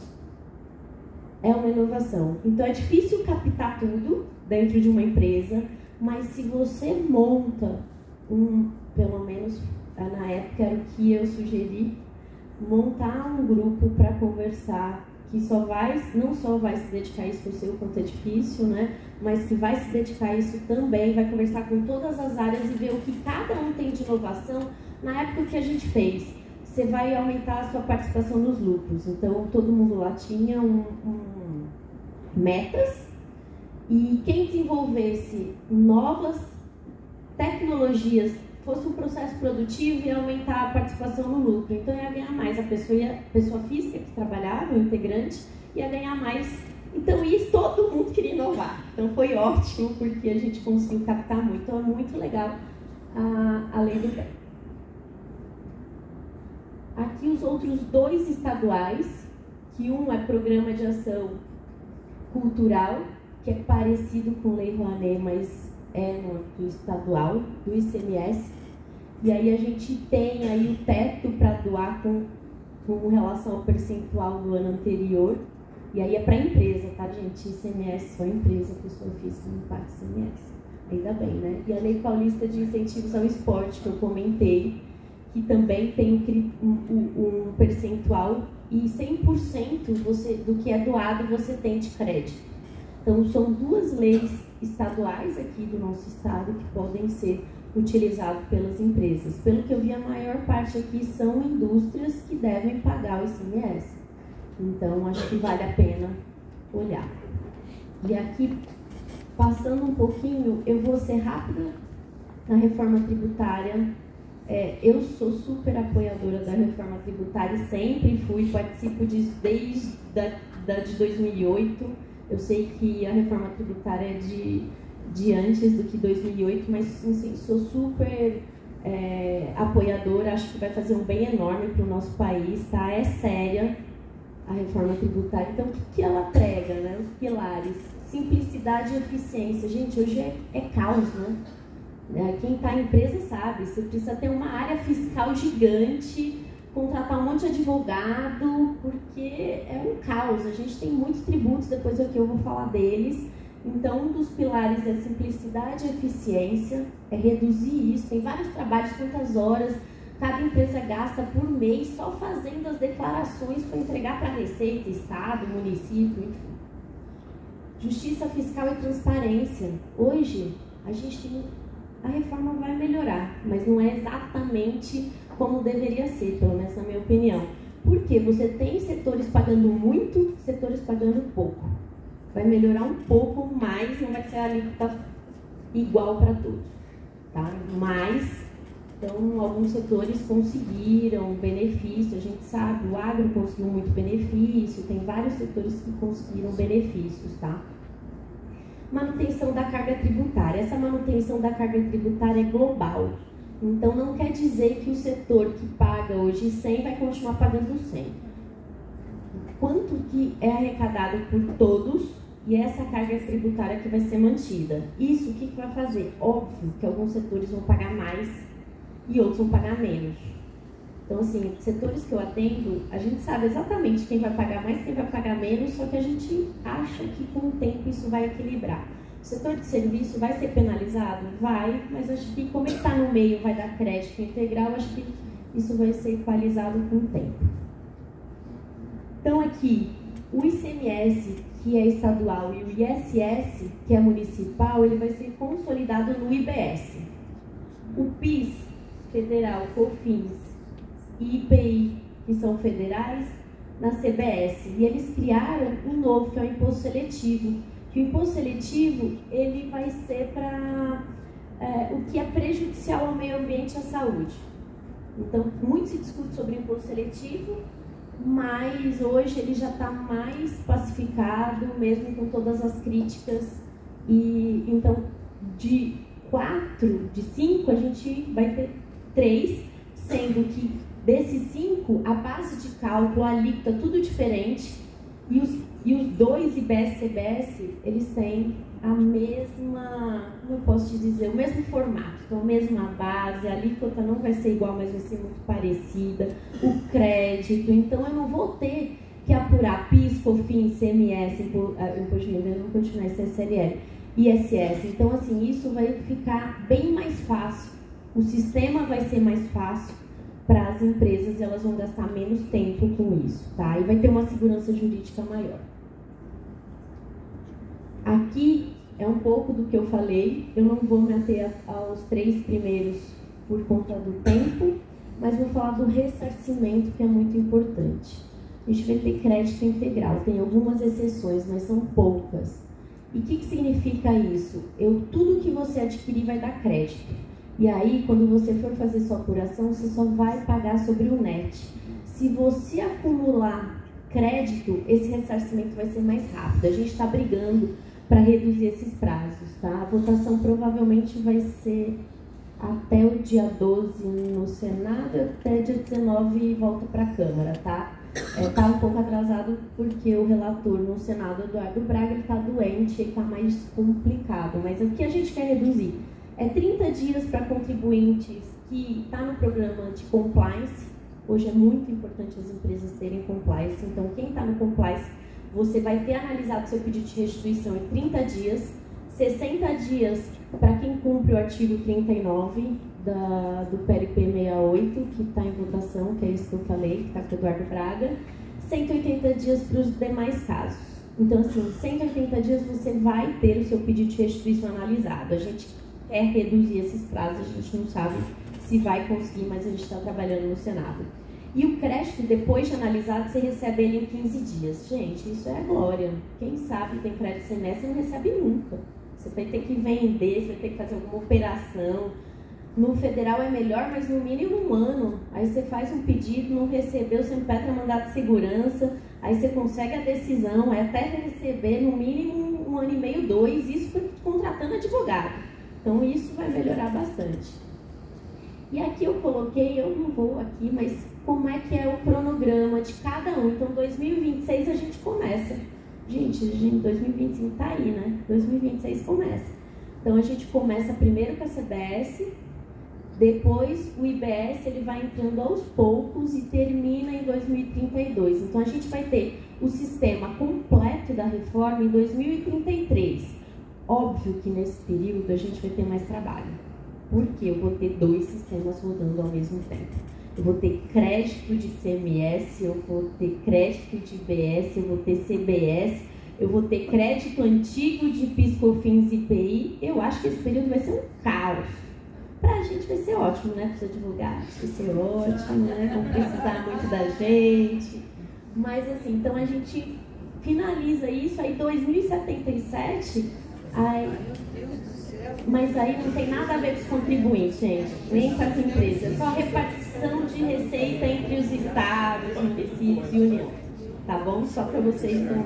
é uma inovação. Então é difícil captar tudo dentro de uma empresa, mas se você monta pelo menos na época era o que eu sugeri, montar um grupo para conversar, que não só vai se dedicar a isso, que eu sei o quanto é difícil, né? Mas que vai se dedicar a isso também, vai conversar com todas as áreas e ver o que cada um tem de inovação. Na época que a gente fez, você vai aumentar a sua participação nos lucros. Então, todo mundo lá tinha metas, e quem desenvolvesse novas tecnologias, fosse um processo produtivo, ia aumentar a participação no lucro. Então ia ganhar mais. A pessoa física que trabalhava, o integrante, ia ganhar mais. Então isso, todo mundo queria inovar. Então foi ótimo, porque a gente conseguiu captar muito. Então é muito legal a Lei do Bem. Aqui os outros 2 estaduais, que um é Programa de Ação Cultural, que é parecido com Lei Rouanet, mas é no âmbito estadual, do ICMS, e aí a gente tem aí o teto para doar com relação ao percentual do ano anterior, e aí é para a empresa, tá, gente? ICMS só empresa, pessoa física não paga ICMS, ainda bem, né? E a Lei Paulista de Incentivos ao Esporte, que eu comentei, que também tem um percentual, e 100% do que é doado você tem de crédito. Então, são 2 leis estaduais aqui do nosso estado que podem ser utilizadas pelas empresas. Pelo que eu vi, a maior parte aqui são indústrias que devem pagar o ICMS. Então, acho que vale a pena olhar. E aqui, passando um pouquinho, eu vou ser rápida na reforma tributária. Eu sou super apoiadora da reforma tributária, sempre fui, participo disso desde de 2008. Eu sei que a reforma tributária é de antes do que 2008, mas sim, sou super apoiadora, acho que vai fazer um bem enorme para o nosso país, tá? É séria a reforma tributária. Então, o que ela prega, né? Os pilares: simplicidade e eficiência. Gente, hoje é caos, né? Quem está em empresa sabe, você precisa ter uma área fiscal gigante, contratar um monte de advogado, porque é um caos. A gente tem muitos tributos, depois aqui eu vou falar deles. Então, um dos pilares é simplicidade e eficiência, é reduzir isso. Tem vários trabalhos, quantas horas cada empresa gasta por mês só fazendo as declarações para entregar para a Receita, Estado, município, enfim. Justiça fiscal e transparência. Hoje, a reforma vai melhorar, mas não é exatamente como deveria ser, pelo menos na minha opinião. Porque você tem setores pagando muito, setores pagando pouco. Vai melhorar um pouco, mas não vai ser a alíquota igual para todos, tá? Mas, então, alguns setores conseguiram benefício, a gente sabe, o agro conseguiu muito benefício, tem vários setores que conseguiram benefícios, tá? Manutenção da carga tributária. Essa manutenção da carga tributária é global. Então, não quer dizer que o setor que paga hoje 100 vai continuar pagando 100. Quanto que é arrecadado por todos e essa carga tributária que vai ser mantida. Isso, o que vai fazer? Óbvio que alguns setores vão pagar mais e outros vão pagar menos. Então, assim, setores que eu atendo, a gente sabe exatamente quem vai pagar mais, quem vai pagar menos, só que a gente acha que com o tempo isso vai equilibrar. O setor de serviço vai ser penalizado? Vai, mas acho que como ele está no meio, vai dar crédito integral, acho que isso vai ser equalizado com o tempo. Então, aqui, o ICMS, que é estadual, e o ISS, que é municipal, ele vai ser consolidado no IBS. O PIS, federal, COFINS, e IPI, que são federais, na CBS. E eles criaram um novo, que é o imposto seletivo. Que o imposto seletivo, ele vai ser para o que é prejudicial ao meio ambiente e à saúde. Então, muito se discute sobre o imposto seletivo, mas hoje ele já está mais pacificado, mesmo com todas as críticas. E então, de 5, a gente vai ter 3, sendo que desses 5, a base de cálculo, a alíquota, tudo diferente, e os 2 IBS e CBS, eles têm a mesma, como eu posso te dizer, o mesmo formato, então a mesma base, a alíquota não vai ser igual, mas vai ser muito parecida, o crédito, então eu não vou ter que apurar PIS, COFINS, ICMS, Imposto de Renda, eu vou continuar CSLL, ISS, então assim, isso vai ficar bem mais fácil, o sistema vai ser mais fácil, para as empresas, elas vão gastar menos tempo com isso, tá? E vai ter uma segurança jurídica maior. Aqui é um pouco do que eu falei, eu não vou me ater aos 3 primeiros por conta do tempo, mas vou falar do ressarcimento, que é muito importante. A gente vai ter crédito integral, tem algumas exceções, mas são poucas. E o que significa isso? Tudo que você adquirir vai dar crédito. E aí, quando você for fazer sua apuração, você só vai pagar sobre o NET. Se você acumular crédito, esse ressarcimento vai ser mais rápido. A gente está brigando para reduzir esses prazos, tá? A votação provavelmente vai ser até o dia 12 no Senado, até dia 19 volta para a Câmara, tá? Tá um pouco atrasado porque o relator no Senado, Eduardo Braga, ele está doente, ele está mais complicado. Mas o que a gente quer reduzir? É 30 dias para contribuintes que está no programa de compliance. Hoje é muito importante as empresas terem compliance. Então, quem está no compliance, você vai ter analisado seu pedido de restituição em 30 dias, 60 dias para quem cumpre o artigo 39 do PLP 68, que está em votação, que é isso que eu falei, que está com o Eduardo Braga, 180 dias para os demais casos. Então, assim, 180 dias você vai ter o seu pedido de restituição analisado. A gente quer reduzir esses prazos, a gente não sabe se vai conseguir, mas a gente está trabalhando no Senado. E o crédito, depois de analisado, você recebe ele em 15 dias. Gente, isso é glória. Quem sabe tem crédito semestre não recebe nunca. Você vai ter que vender, você vai ter que fazer alguma operação. No federal é melhor, mas no mínimo 1 ano. Aí você faz um pedido, não recebeu, você impetra mandado de segurança, aí você consegue a decisão, é até receber no mínimo 1 ano e meio, 2, isso contratando advogado. Então isso vai melhorar bastante. E aqui eu coloquei, eu não vou aqui, mas como é que é o cronograma de cada um. Então 2026 a gente começa. Gente, 2025 tá aí, né? 2026 começa. Então a gente começa primeiro com a CBS, depois o IBS ele vai entrando aos poucos e termina em 2032. Então a gente vai ter o sistema completo da reforma em 2033. Óbvio que nesse período a gente vai ter mais trabalho, porque eu vou ter 2 sistemas rodando ao mesmo tempo. Eu vou ter crédito de CMS, eu vou ter crédito de IBS, eu vou ter CBS, eu vou ter crédito antigo de PIS/COFINS e IPI. Eu acho que esse período vai ser um caos. Pra gente vai ser ótimo, né? Para os advogados vai ser ótimo, né? Vão precisar muito da gente. Mas assim, então a gente finaliza isso, aí 2077, aí... Mas aí não tem nada a ver com os contribuintes, gente, nem com as empresas. É só repartição de receita entre os estados, municípios e União. Tá bom? Só para vocês não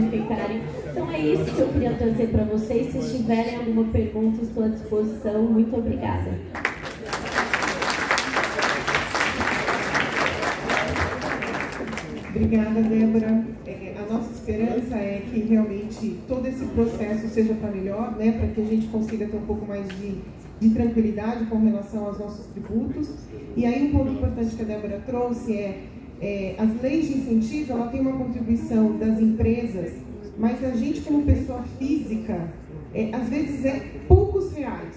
ficarem. Então é isso que eu queria trazer para vocês. Se tiverem alguma pergunta, estou à disposição. Muito obrigada. Obrigada, Débora. A nossa esperança é que realmente todo esse processo seja para melhor, né, para que a gente consiga ter um pouco mais de tranquilidade com relação aos nossos tributos. E aí um ponto importante que a Débora trouxe as leis de incentivo, ela tem uma contribuição das empresas, mas a gente como pessoa física, às vezes é poucos reais,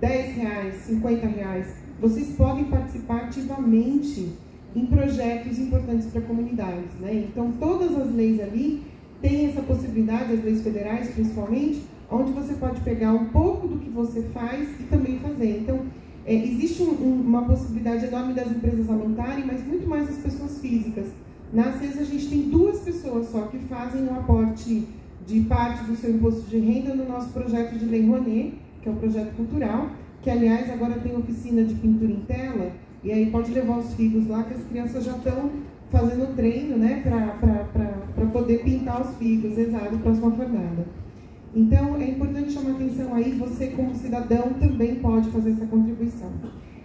R$10, R$50. Vocês podem participar ativamente em projetos importantes para comunidades, né? Então, todas as leis ali têm essa possibilidade, as leis federais principalmente, onde você pode pegar um pouco do que você faz e também fazer. Então, existe uma possibilidade enorme das empresas aumentarem, mas muito mais as pessoas físicas. Na CES, a gente tem 2 pessoas só que fazem um aporte de parte do seu imposto de renda no nosso projeto de Lei Rouanet, que é um projeto cultural, que, aliás, agora tem oficina de pintura em tela. E aí pode levar os filhos lá, que as crianças já estão fazendo treino, né, para poder pintar os figos, exato, próxima fornada. Então, é importante chamar atenção aí, você como cidadão também pode fazer essa contribuição.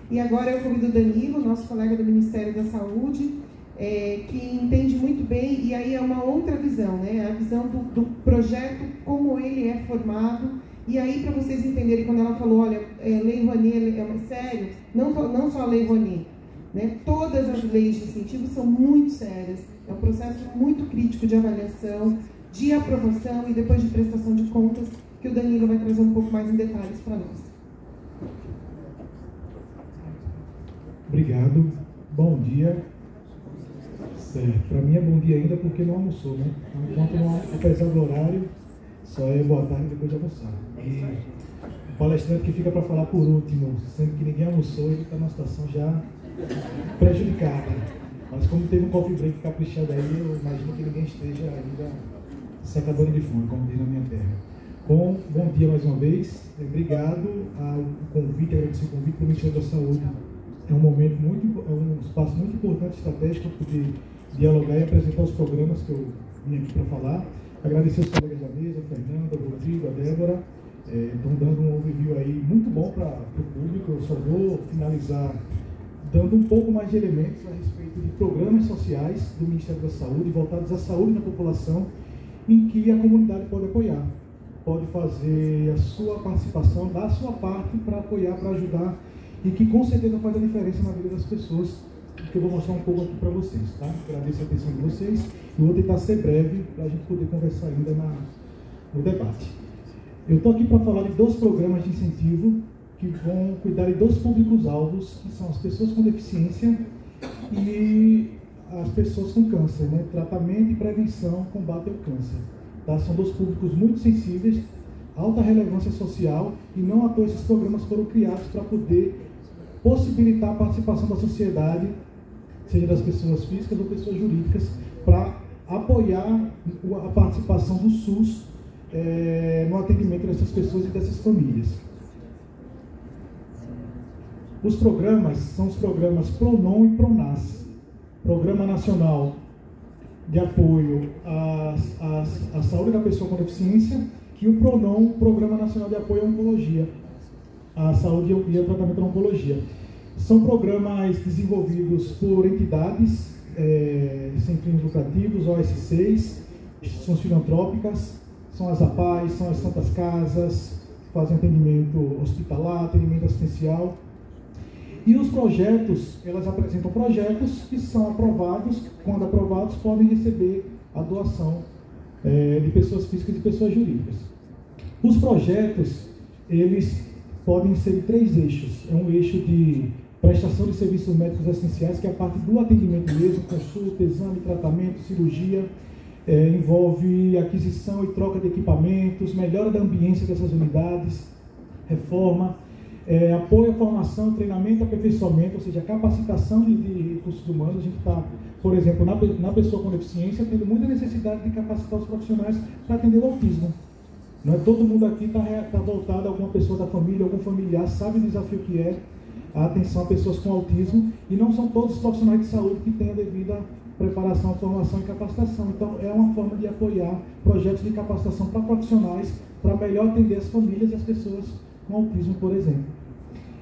E agora eu convido o Danilo, nosso colega do Ministério da Saúde, que entende muito bem, e aí é uma outra visão, né, a visão do projeto, como ele é formado. E aí, para vocês entenderem, quando ela falou, olha, Lei Rouanet é sério, não só a Lei Rouanet, né? Todas as leis de incentivo são muito sérias, é um processo muito crítico de avaliação, de aprovação e depois de prestação de contas, que o Danilo vai trazer um pouco mais em detalhes para nós. Obrigado, bom dia. Certo, para mim é bom dia ainda porque não almoçou, né? Enquanto não, apesar do horário, só é boa tarde depois de almoçar. E o palestrante que fica para falar por último, sendo que ninguém almoçou, ele está numa situação já prejudicada. Mas como teve um coffee break caprichado aí, eu imagino que ninguém esteja ainda se acabando de fome, como diz na minha terra. Bom dia mais uma vez. Obrigado ao convite, agradecer o convite para o Ministério da Saúde. É um momento um espaço muito importante, estratégico, para poder dialogar e apresentar os programas que eu vim aqui para falar. Agradecer os colegas da mesa, a Fernanda, o Rodrigo, a Débora, estão dando um overview aí muito bom para o público. Eu só vou finalizar dando um pouco mais de elementos a respeito de programas sociais do Ministério da Saúde, voltados à saúde da população, em que a comunidade pode apoiar, pode fazer a sua participação, dar a sua parte para apoiar, para ajudar, e que com certeza faz a diferença na vida das pessoas, que eu vou mostrar um pouco aqui para vocês, tá? Agradeço a atenção de vocês e vou tentar ser breve para a gente poder conversar ainda no debate. Eu estou aqui para falar de 2 programas de incentivo que que vão cuidar de 2 públicos-alvos, que são as pessoas com deficiência e as pessoas com câncer, né? Tratamento e prevenção, combate ao câncer. Tá? São 2 públicos muito sensíveis, alta relevância social, e não à toa esses programas foram criados para poder possibilitar a participação da sociedade, seja das pessoas físicas ou pessoas jurídicas, para apoiar a participação do SUS no atendimento dessas pessoas e dessas famílias. Os programas são os programas PRONON e PRONAS, Programa Nacional de Apoio à Saúde da Pessoa com Deficiência, e o PRONON, Programa Nacional de Apoio à Oncologia, à Saúde e ao Tratamento da Oncologia. São programas desenvolvidos por entidades sem fins lucrativos, OSCs, instituições filantrópicas, são as APAES, são as Santas Casas, que fazem atendimento hospitalar, atendimento assistencial. E os projetos, elas apresentam projetos que são aprovados, quando aprovados, podem receber a doação de pessoas físicas e pessoas jurídicas. Os projetos, eles podem ser 3 eixos. É um eixo de prestação de serviços médicos essenciais, que é a parte do atendimento mesmo, consulta, exame, tratamento, cirurgia, envolve aquisição e troca de equipamentos, melhora da ambiência dessas unidades, reforma, apoio à formação, treinamento, aperfeiçoamento, ou seja, capacitação de recursos humanos. A gente está, por exemplo, na pessoa com deficiência, tendo muita necessidade de capacitar os profissionais para atender o autismo. Não é todo mundo aqui está voltado a alguma pessoa da família, algum familiar, sabe o desafio que é a atenção a pessoas com autismo, e não são todos os profissionais de saúde que têm a devida preparação, formação e capacitação. Então, é uma forma de apoiar projetos de capacitação para profissionais, para melhor atender as famílias e as pessoas com autismo, por exemplo.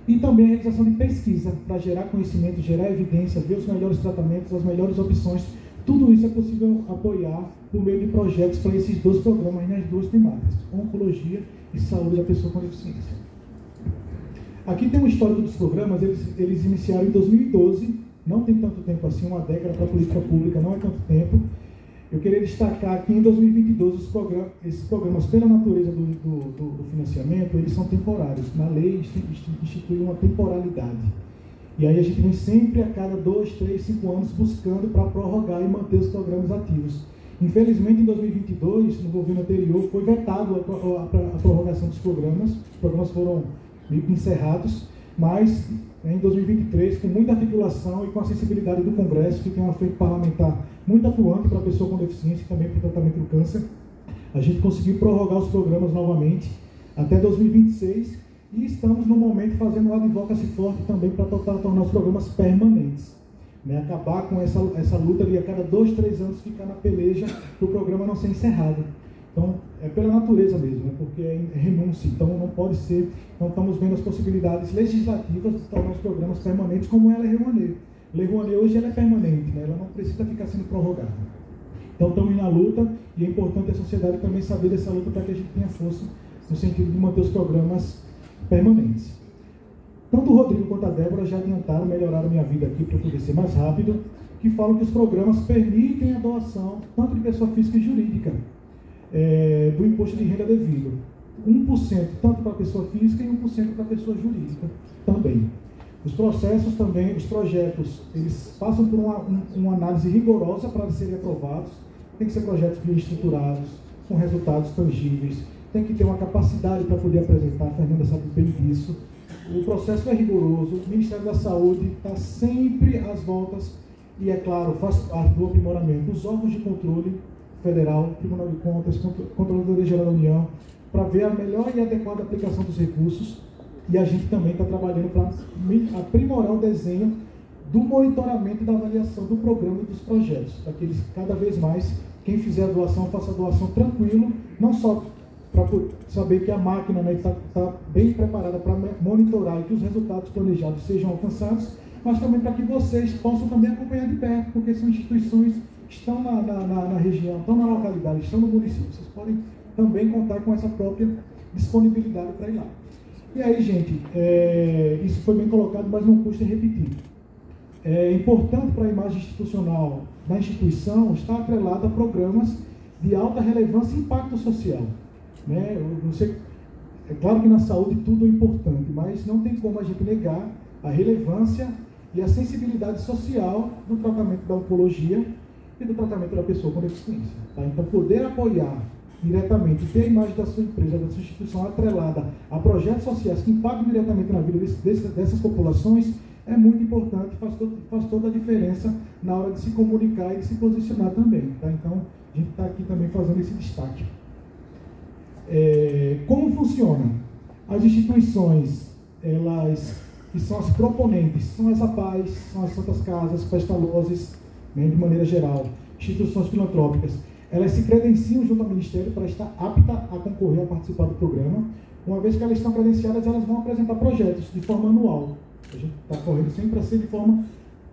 E também a realização de pesquisa, para gerar conhecimento, gerar evidência, ver os melhores tratamentos, as melhores opções. Tudo isso é possível apoiar por meio de projetos para esses 2 programas nas 2 temáticas, oncologia e saúde da pessoa com deficiência. Aqui tem um histórico dos programas. Eles iniciaram em 2012, não tem tanto tempo assim, uma década para a política pública não é tanto tempo. Eu queria destacar que em 2022 esses programas, pela natureza do financiamento, eles são temporários. Na lei institui uma temporalidade. E aí a gente vem sempre a cada 2, 3, 5 anos buscando para prorrogar e manter os programas ativos. Infelizmente, em 2022, no governo anterior, foi vetado a prorrogação dos programas. Os programas foram meio que encerrados, mas em 2023, com muita articulação e com a sensibilidade do Congresso, que tem uma frente parlamentar muito atuante para a pessoa com deficiência e também para o tratamento do câncer, a gente conseguiu prorrogar os programas novamente até 2026, e estamos no momento fazendo um advocacy forte também para tornar os programas permanentes, né? Acabar com essa luta de a cada 2, 3 anos ficar na peleja para o programa não ser encerrado. Então, é pela natureza mesmo, né? Porque é renúncia, então não pode ser. Então, estamos vendo as possibilidades legislativas de tornar os programas permanentes, como é a Lei Rouanet. A Lei Rouanet hoje ela é permanente, né? Ela não precisa ficar sendo prorrogada. Então, estamos na luta, e é importante a sociedade também saber dessa luta para que a gente tenha força no sentido de manter os programas permanentes. Tanto o Rodrigo quanto a Débora já adiantaram, melhoraram minha vida aqui para eu poder ser mais rápido, que falam que os programas permitem a doação tanto de pessoa física e jurídica do imposto de renda devido. 1% tanto para a pessoa física e 1% para a pessoa jurídica também. Os processos também, os projetos, eles passam por uma análise rigorosa para serem aprovados. Tem que ser projetos bem estruturados, com resultados tangíveis, tem que ter uma capacidade para poder apresentar. A Fernanda sabe bem disso. O processo é rigoroso, o Ministério da Saúde está sempre às voltas e, é claro, faz parte do aprimoramento. Os órgãos de controle federal, Tribunal de Contas, Controladoria Geral da União, para ver a melhor e adequada aplicação dos recursos, e a gente também está trabalhando para aprimorar o desenho do monitoramento e da avaliação do programa e dos projetos, para que eles, cada vez mais, quem fizer a doação, faça a doação tranquilo, não só para saber que a máquina está bem preparada para monitorar e que os resultados planejados sejam alcançados, mas também para que vocês possam também acompanhar de perto, porque são instituições que estão na região, estão na localidade, estão no município. Vocês podem também contar com essa própria disponibilidade para ir lá. E aí, gente, isso foi bem colocado, mas não custa repetir. É importante para a imagem institucional da instituição estar atrelada a programas de alta relevância e impacto social. Né? É claro que na saúde tudo é importante, mas não tem como a gente negar a relevância e a sensibilidade social do tratamento da oncologia e do tratamento da pessoa com deficiência. Tá? Então, poder apoiar diretamente, ter a imagem da sua empresa, da sua instituição atrelada a projetos sociais que impactam diretamente na vida dessas populações é muito importante, faz toda a diferença na hora de se comunicar e de se posicionar também. Tá? Então, a gente está aqui também fazendo esse destaque. Como funciona? As instituições, elas que são as proponentes, são as APAES, são as Santas Casas, Pestalozes, né, de maneira geral, instituições filantrópicas, elas se credenciam junto ao Ministério para estar apta a concorrer, a participar do programa. Uma vez que elas estão credenciadas, elas vão apresentar projetos de forma anual. A gente está correndo sempre para ser de forma...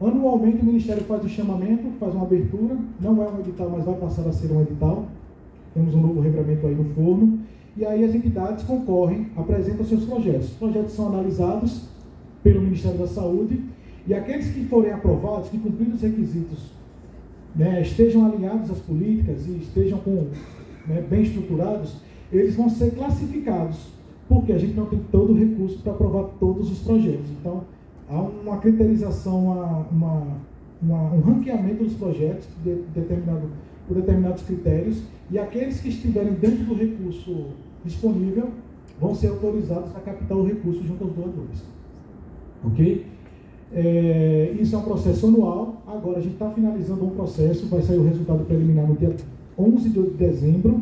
Anualmente o Ministério faz o chamamento, faz uma abertura, não é um edital, mas vai passar a ser um edital. Temos um novo regramento aí no forno. E aí as entidades concorrem, apresentam seus projetos. Os projetos são analisados pelo Ministério da Saúde e aqueles que forem aprovados, que cumprindo os requisitos, né, estejam alinhados às políticas e estejam bem estruturados, eles vão ser classificados, porque a gente não tem todo o recurso para aprovar todos os projetos. Então, há uma criterização, um ranqueamento dos projetos por determinados critérios, e aqueles que estiverem dentro do recurso disponível vão ser autorizados a captar o recurso junto aos doadores. Ok? Isso é um processo anual. Agora a gente está finalizando um processo, vai sair o resultado preliminar no dia 11 de dezembro,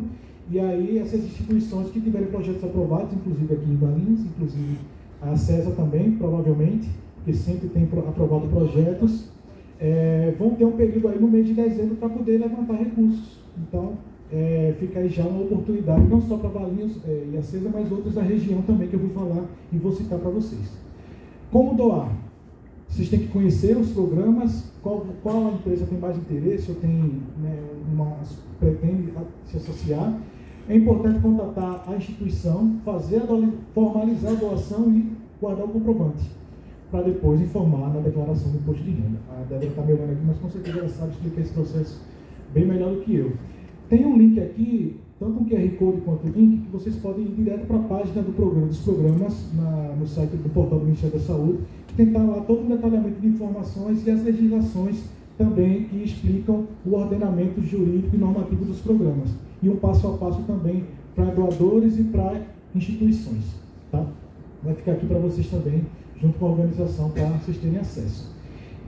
e aí essas instituições que tiverem projetos aprovados, inclusive aqui em Valinhos, inclusive a CESA também, provavelmente, que sempre tem aprovado projetos, vão ter um período aí no mês de dezembro para poder levantar recursos. Então, fica aí já uma oportunidade, não só para Valinhos e a CESA, mas outros da região também, que eu vou falar e vou citar para vocês. Como doar? Vocês têm que conhecer os programas, qual a empresa tem mais interesse, ou tem, pretende se associar. É importante contatar a instituição, formalizar a doação e guardar o comprovante, para depois informar na declaração do imposto de renda. A Débora está me olhando aqui, mas com certeza ela sabe explicar esse processo bem melhor do que eu. Tem um link aqui, tanto um QR Code quanto o link, que vocês podem ir direto para a página dos programas no site do portal do Ministério da Saúde, que tem lá todo o detalhamento de informações e as legislações também que explicam o ordenamento jurídico e normativo dos programas. E um passo a passo também para doadores e para instituições. Tá? Vai ficar aqui para vocês também, junto com a organização, para vocês terem acesso.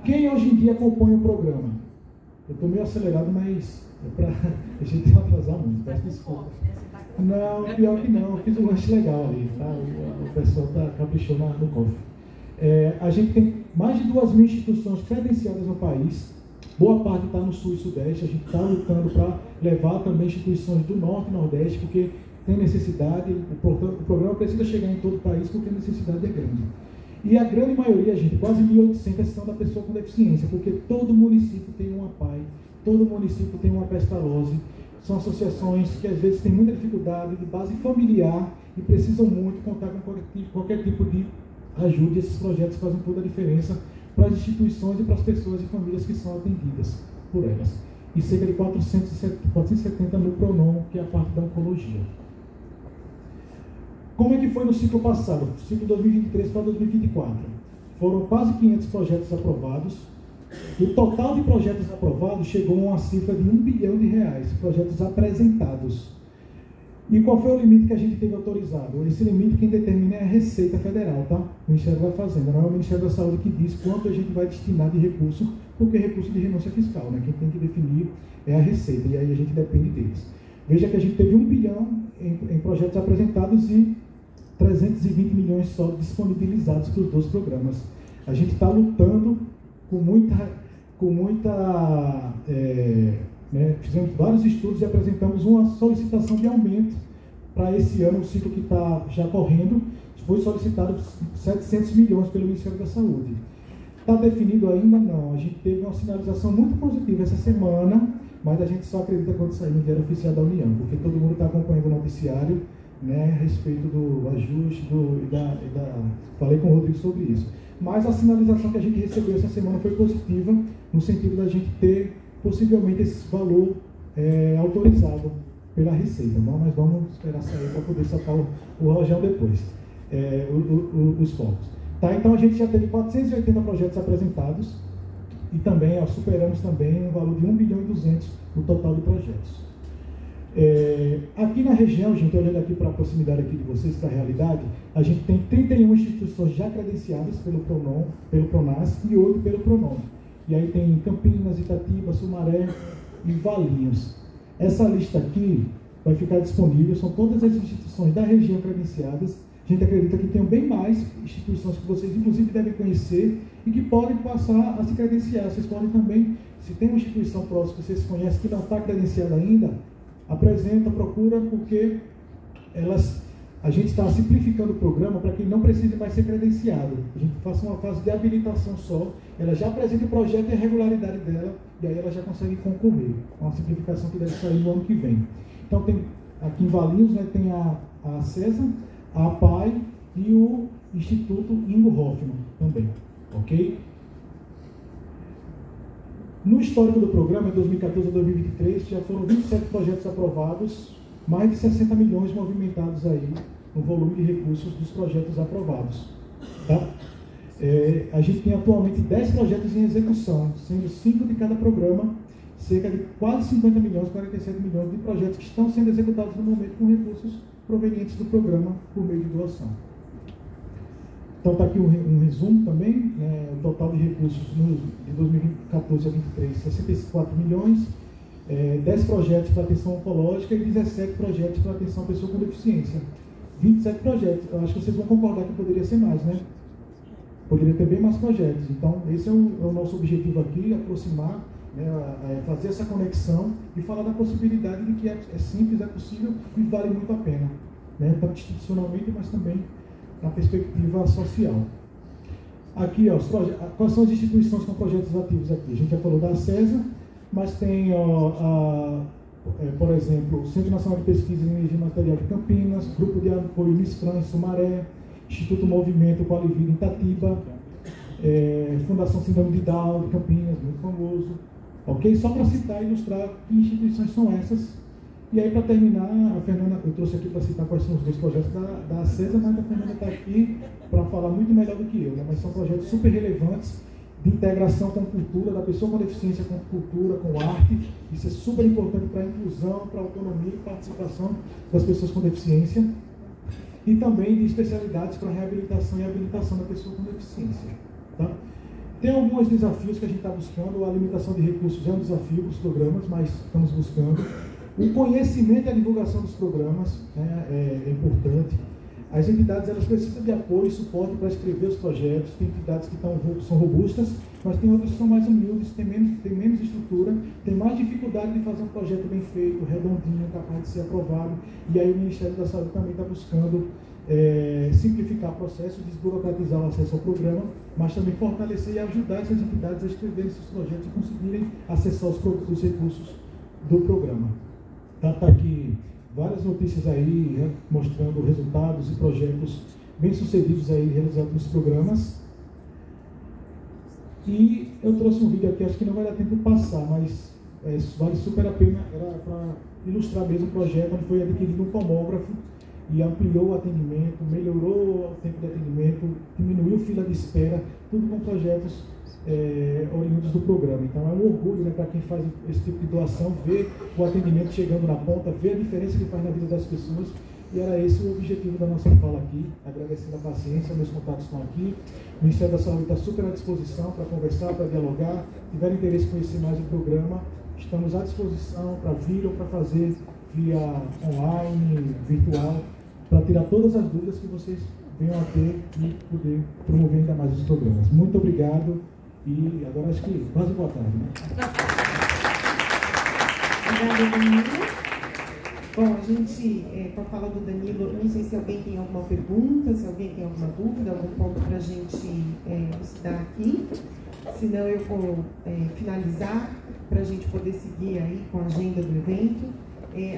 Quem hoje em dia acompanha o programa? Eu estou meio acelerado, mas é para a gente não atrasar muito. Peço desculpa. Não, pior que não. Eu fiz um lanche legal ali. Tá? O pessoal caprichou no cofre. A gente tem mais de 2.000 instituições credenciadas no país. Boa parte está no Sul e Sudeste. A gente está lutando para levar também instituições do Norte e Nordeste, porque tem necessidade. O programa precisa chegar em todo o país, porque a necessidade é grande. E a grande maioria, gente, quase 1.800 são da pessoa com deficiência, porque todo município tem uma APAE, todo município tem uma Pestalozzi. São associações que às vezes têm muita dificuldade de base familiar e precisam muito contar com qualquer tipo de ajuda. Esses projetos fazem toda a diferença para as instituições e para as pessoas e famílias que são atendidas por elas. E cerca de 470 no Pronom, que é a parte da oncologia. Como é que foi no ciclo passado, ciclo 2023 para 2024? Foram quase 500 projetos aprovados. O total de projetos aprovados chegou a uma cifra de R$1 bilhão, projetos apresentados. E qual foi o limite que a gente teve autorizado? Esse limite quem determina é a Receita Federal, tá? O Ministério da Fazenda, não é o Ministério da Saúde que diz quanto a gente vai destinar de recurso, porque é recurso de renúncia fiscal, né? Quem tem que definir é a Receita, e aí a gente depende deles. Veja que a gente teve R$1 bilhão em projetos apresentados e 320 milhões só disponibilizados para os 2 programas. A gente está lutando fizemos vários estudos e apresentamos uma solicitação de aumento para esse ano, o ciclo que está já correndo. Foi solicitado 700 milhões pelo Ministério da Saúde. Está definido ainda? Não. A gente teve uma sinalização muito positiva essa semana, mas a gente só acredita quando sair no Diário Oficial da União, porque todo mundo está acompanhando o noticiário, né, a respeito do ajuste, falei com o Rodrigo sobre isso. Mas a sinalização que a gente recebeu essa semana foi positiva, no sentido da gente ter possivelmente esse valor autorizado pela Receita. Mas vamos esperar sair para poder soltar o rojão depois, os focos. Tá? Então a gente já teve 480 projetos apresentados e também superamos também o valor de 1 bilhão e 200 no total de projetos. Aqui na região, gente, olhando aqui para a proximidade aqui de vocês, para a realidade, a gente tem 31 instituições já credenciadas pelo PRONAS e 8 pelo PRONOME. E aí tem Campinas, Itatiba, Sumaré e Valinhos. Essa lista aqui vai ficar disponível, são todas as instituições da região credenciadas. A gente acredita que tem bem mais instituições que vocês, inclusive, devem conhecer e que podem passar a se credenciar. Vocês podem também, se tem uma instituição próxima que vocês conhecem que não está credenciada ainda, apresenta, procura, porque a gente está simplificando o programa para que não precise mais ser credenciado. A gente faça uma fase de habilitação só, ela já apresenta o projeto e a regularidade dela, e aí ela já consegue concorrer. É uma simplificação que deve sair no ano que vem. Então, tem aqui em Valinhos, né, tem a CESA, a APAI e o Instituto Ingo Hoffmann também, ok? No histórico do programa, em 2014 a 2023, já foram 27 projetos aprovados, mais de 60 milhões movimentados aí no volume de recursos dos projetos aprovados. Tá? A gente tem atualmente 10 projetos em execução, sendo 5 de cada programa, cerca de quase 50 milhões, 47 milhões de projetos que estão sendo executados no momento com recursos provenientes do programa por meio de doação. Então está aqui um resumo também, né, o total de recursos de 2014 a 2023, 64 milhões, 10 projetos para atenção oncológica e 17 projetos para atenção à pessoa com deficiência. 27 projetos, eu acho que vocês vão concordar que poderia ser mais, né? Poderia ter bem mais projetos. Então esse é o nosso objetivo aqui, aproximar, né, fazer essa conexão e falar da possibilidade de que é simples, é possível e vale muito a pena, né, tanto institucionalmente, mas também na perspectiva social. Aqui, ó, quais são as instituições com projetos ativos aqui? A gente já falou da CESA, mas tem, por exemplo, o Centro Nacional de Pesquisa em Energia Material de Campinas, Grupo de Apoio Misfran em Sumaré, Instituto Movimento Qualivida em Itatiba, Fundação Síndrome de Down de Campinas, muito famoso. Ok? Só para citar e ilustrar que instituições são essas. E aí, para terminar, a Fernanda, eu trouxe aqui para citar quais são os dois projetos da CESA, mas a Fernanda está aqui para falar muito melhor do que eu, né? Mas são projetos super relevantes de integração com cultura, da pessoa com deficiência com cultura, com arte. Isso é super importante para a inclusão, para a autonomia e participação das pessoas com deficiência. E também de especialidades para reabilitação e habilitação da pessoa com deficiência. Tá? Tem alguns desafios que a gente está buscando. A limitação de recursos é um desafio para os programas, mas estamos buscando. O conhecimento e a divulgação dos programas, né, é importante. As entidades elas precisam de apoio e suporte para escrever os projetos. Tem entidades que são robustas, mas tem outras que são mais humildes, tem menos estrutura, tem mais dificuldade de fazer um projeto bem feito, redondinho, capaz de ser aprovado. E aí o Ministério da Saúde também está buscando simplificar o processo, desburocratizar o acesso ao programa, mas também fortalecer e ajudar essas entidades a escreverem esses projetos e conseguirem acessar os recursos do programa. Está aqui várias notícias aí, né, mostrando resultados e projetos bem-sucedidos aí realizados nos programas. E eu trouxe um vídeo aqui, acho que não vai dar tempo de passar, mas vale super a pena, era para ilustrar mesmo o projeto, onde foi adquirido um tomógrafo e ampliou o atendimento, melhorou o tempo de atendimento, diminuiu fila de espera, tudo com projetos oriundos do programa. Então é um orgulho, né, para quem faz esse tipo de doação, ver o atendimento chegando na ponta, ver a diferença que faz na vida das pessoas. E era esse o objetivo da nossa fala aqui, agradecendo a paciência, meus contatos estão aqui. O Ministério da Saúde está super à disposição para conversar, para dialogar. Se tiver interesse em conhecer mais o programa, estamos à disposição para vir ou para fazer via online, virtual, para tirar todas as dúvidas que vocês venham a ter e poder promover ainda mais os programas. Muito obrigado e agora acho que quase boa tarde, né? Obrigada, Danilo. Bom, a gente, com a fala do Danilo, não sei se alguém tem alguma pergunta, se alguém tem alguma dúvida, algum ponto para a gente elucidar aqui. Senão eu vou finalizar para a gente poder seguir aí com a agenda do evento.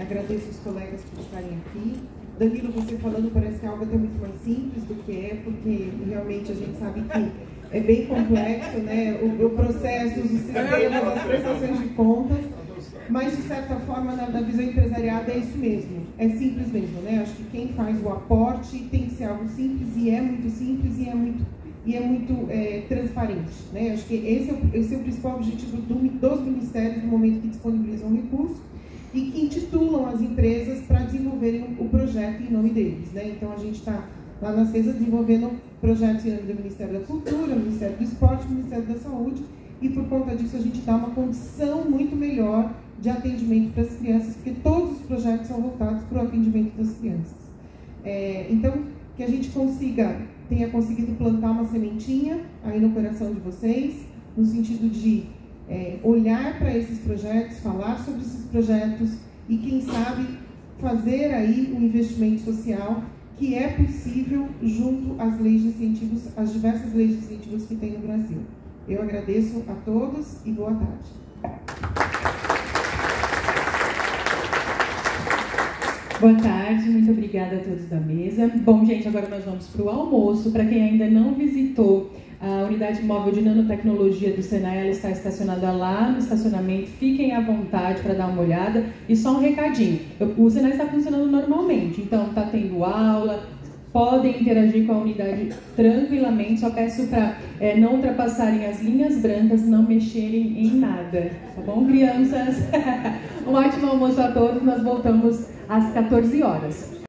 Agradeço os colegas por estarem aqui. Danilo, você falando parece que é algo até muito mais simples do que é, porque realmente a gente sabe que é bem complexo, né? O processo, os sistemas, as prestações de contas. Mas, de certa forma, na visão empresariada é isso mesmo, é simples mesmo, né? Acho que quem faz o aporte tem que ser algo simples, e é muito simples, e é muito transparente, né? Acho que esse é o principal objetivo dos ministérios no momento que disponibilizam o recurso e que intitulam as empresas para desenvolverem o projeto em nome deles, né? Então, a gente está lá na CESA desenvolvendo projetos em nome do Ministério da Cultura, Ministério do Esporte, Ministério da Saúde, e por conta disso a gente dá uma condição muito melhor de atendimento para as crianças, porque todos os projetos são voltados para o atendimento das crianças. Então, que a gente tenha conseguido plantar uma sementinha aí no coração de vocês, no sentido de olhar para esses projetos, falar sobre esses projetos e, quem sabe, fazer aí um investimento social que é possível junto às leis de incentivos, às diversas leis de incentivos que tem no Brasil. Eu agradeço a todos e boa tarde. Boa tarde, muito obrigada a todos da mesa. Bom, gente, agora nós vamos para o almoço. Para quem ainda não visitou a unidade móvel de nanotecnologia do Senai, ela está estacionada lá no estacionamento. Fiquem à vontade para dar uma olhada. E só um recadinho, o Senai está funcionando normalmente, então está tendo aula, podem interagir com a unidade tranquilamente, só peço para não ultrapassarem as linhas brancas, não mexerem em nada, tá bom, crianças? Um ótimo almoço a todos, nós voltamos às 14 horas.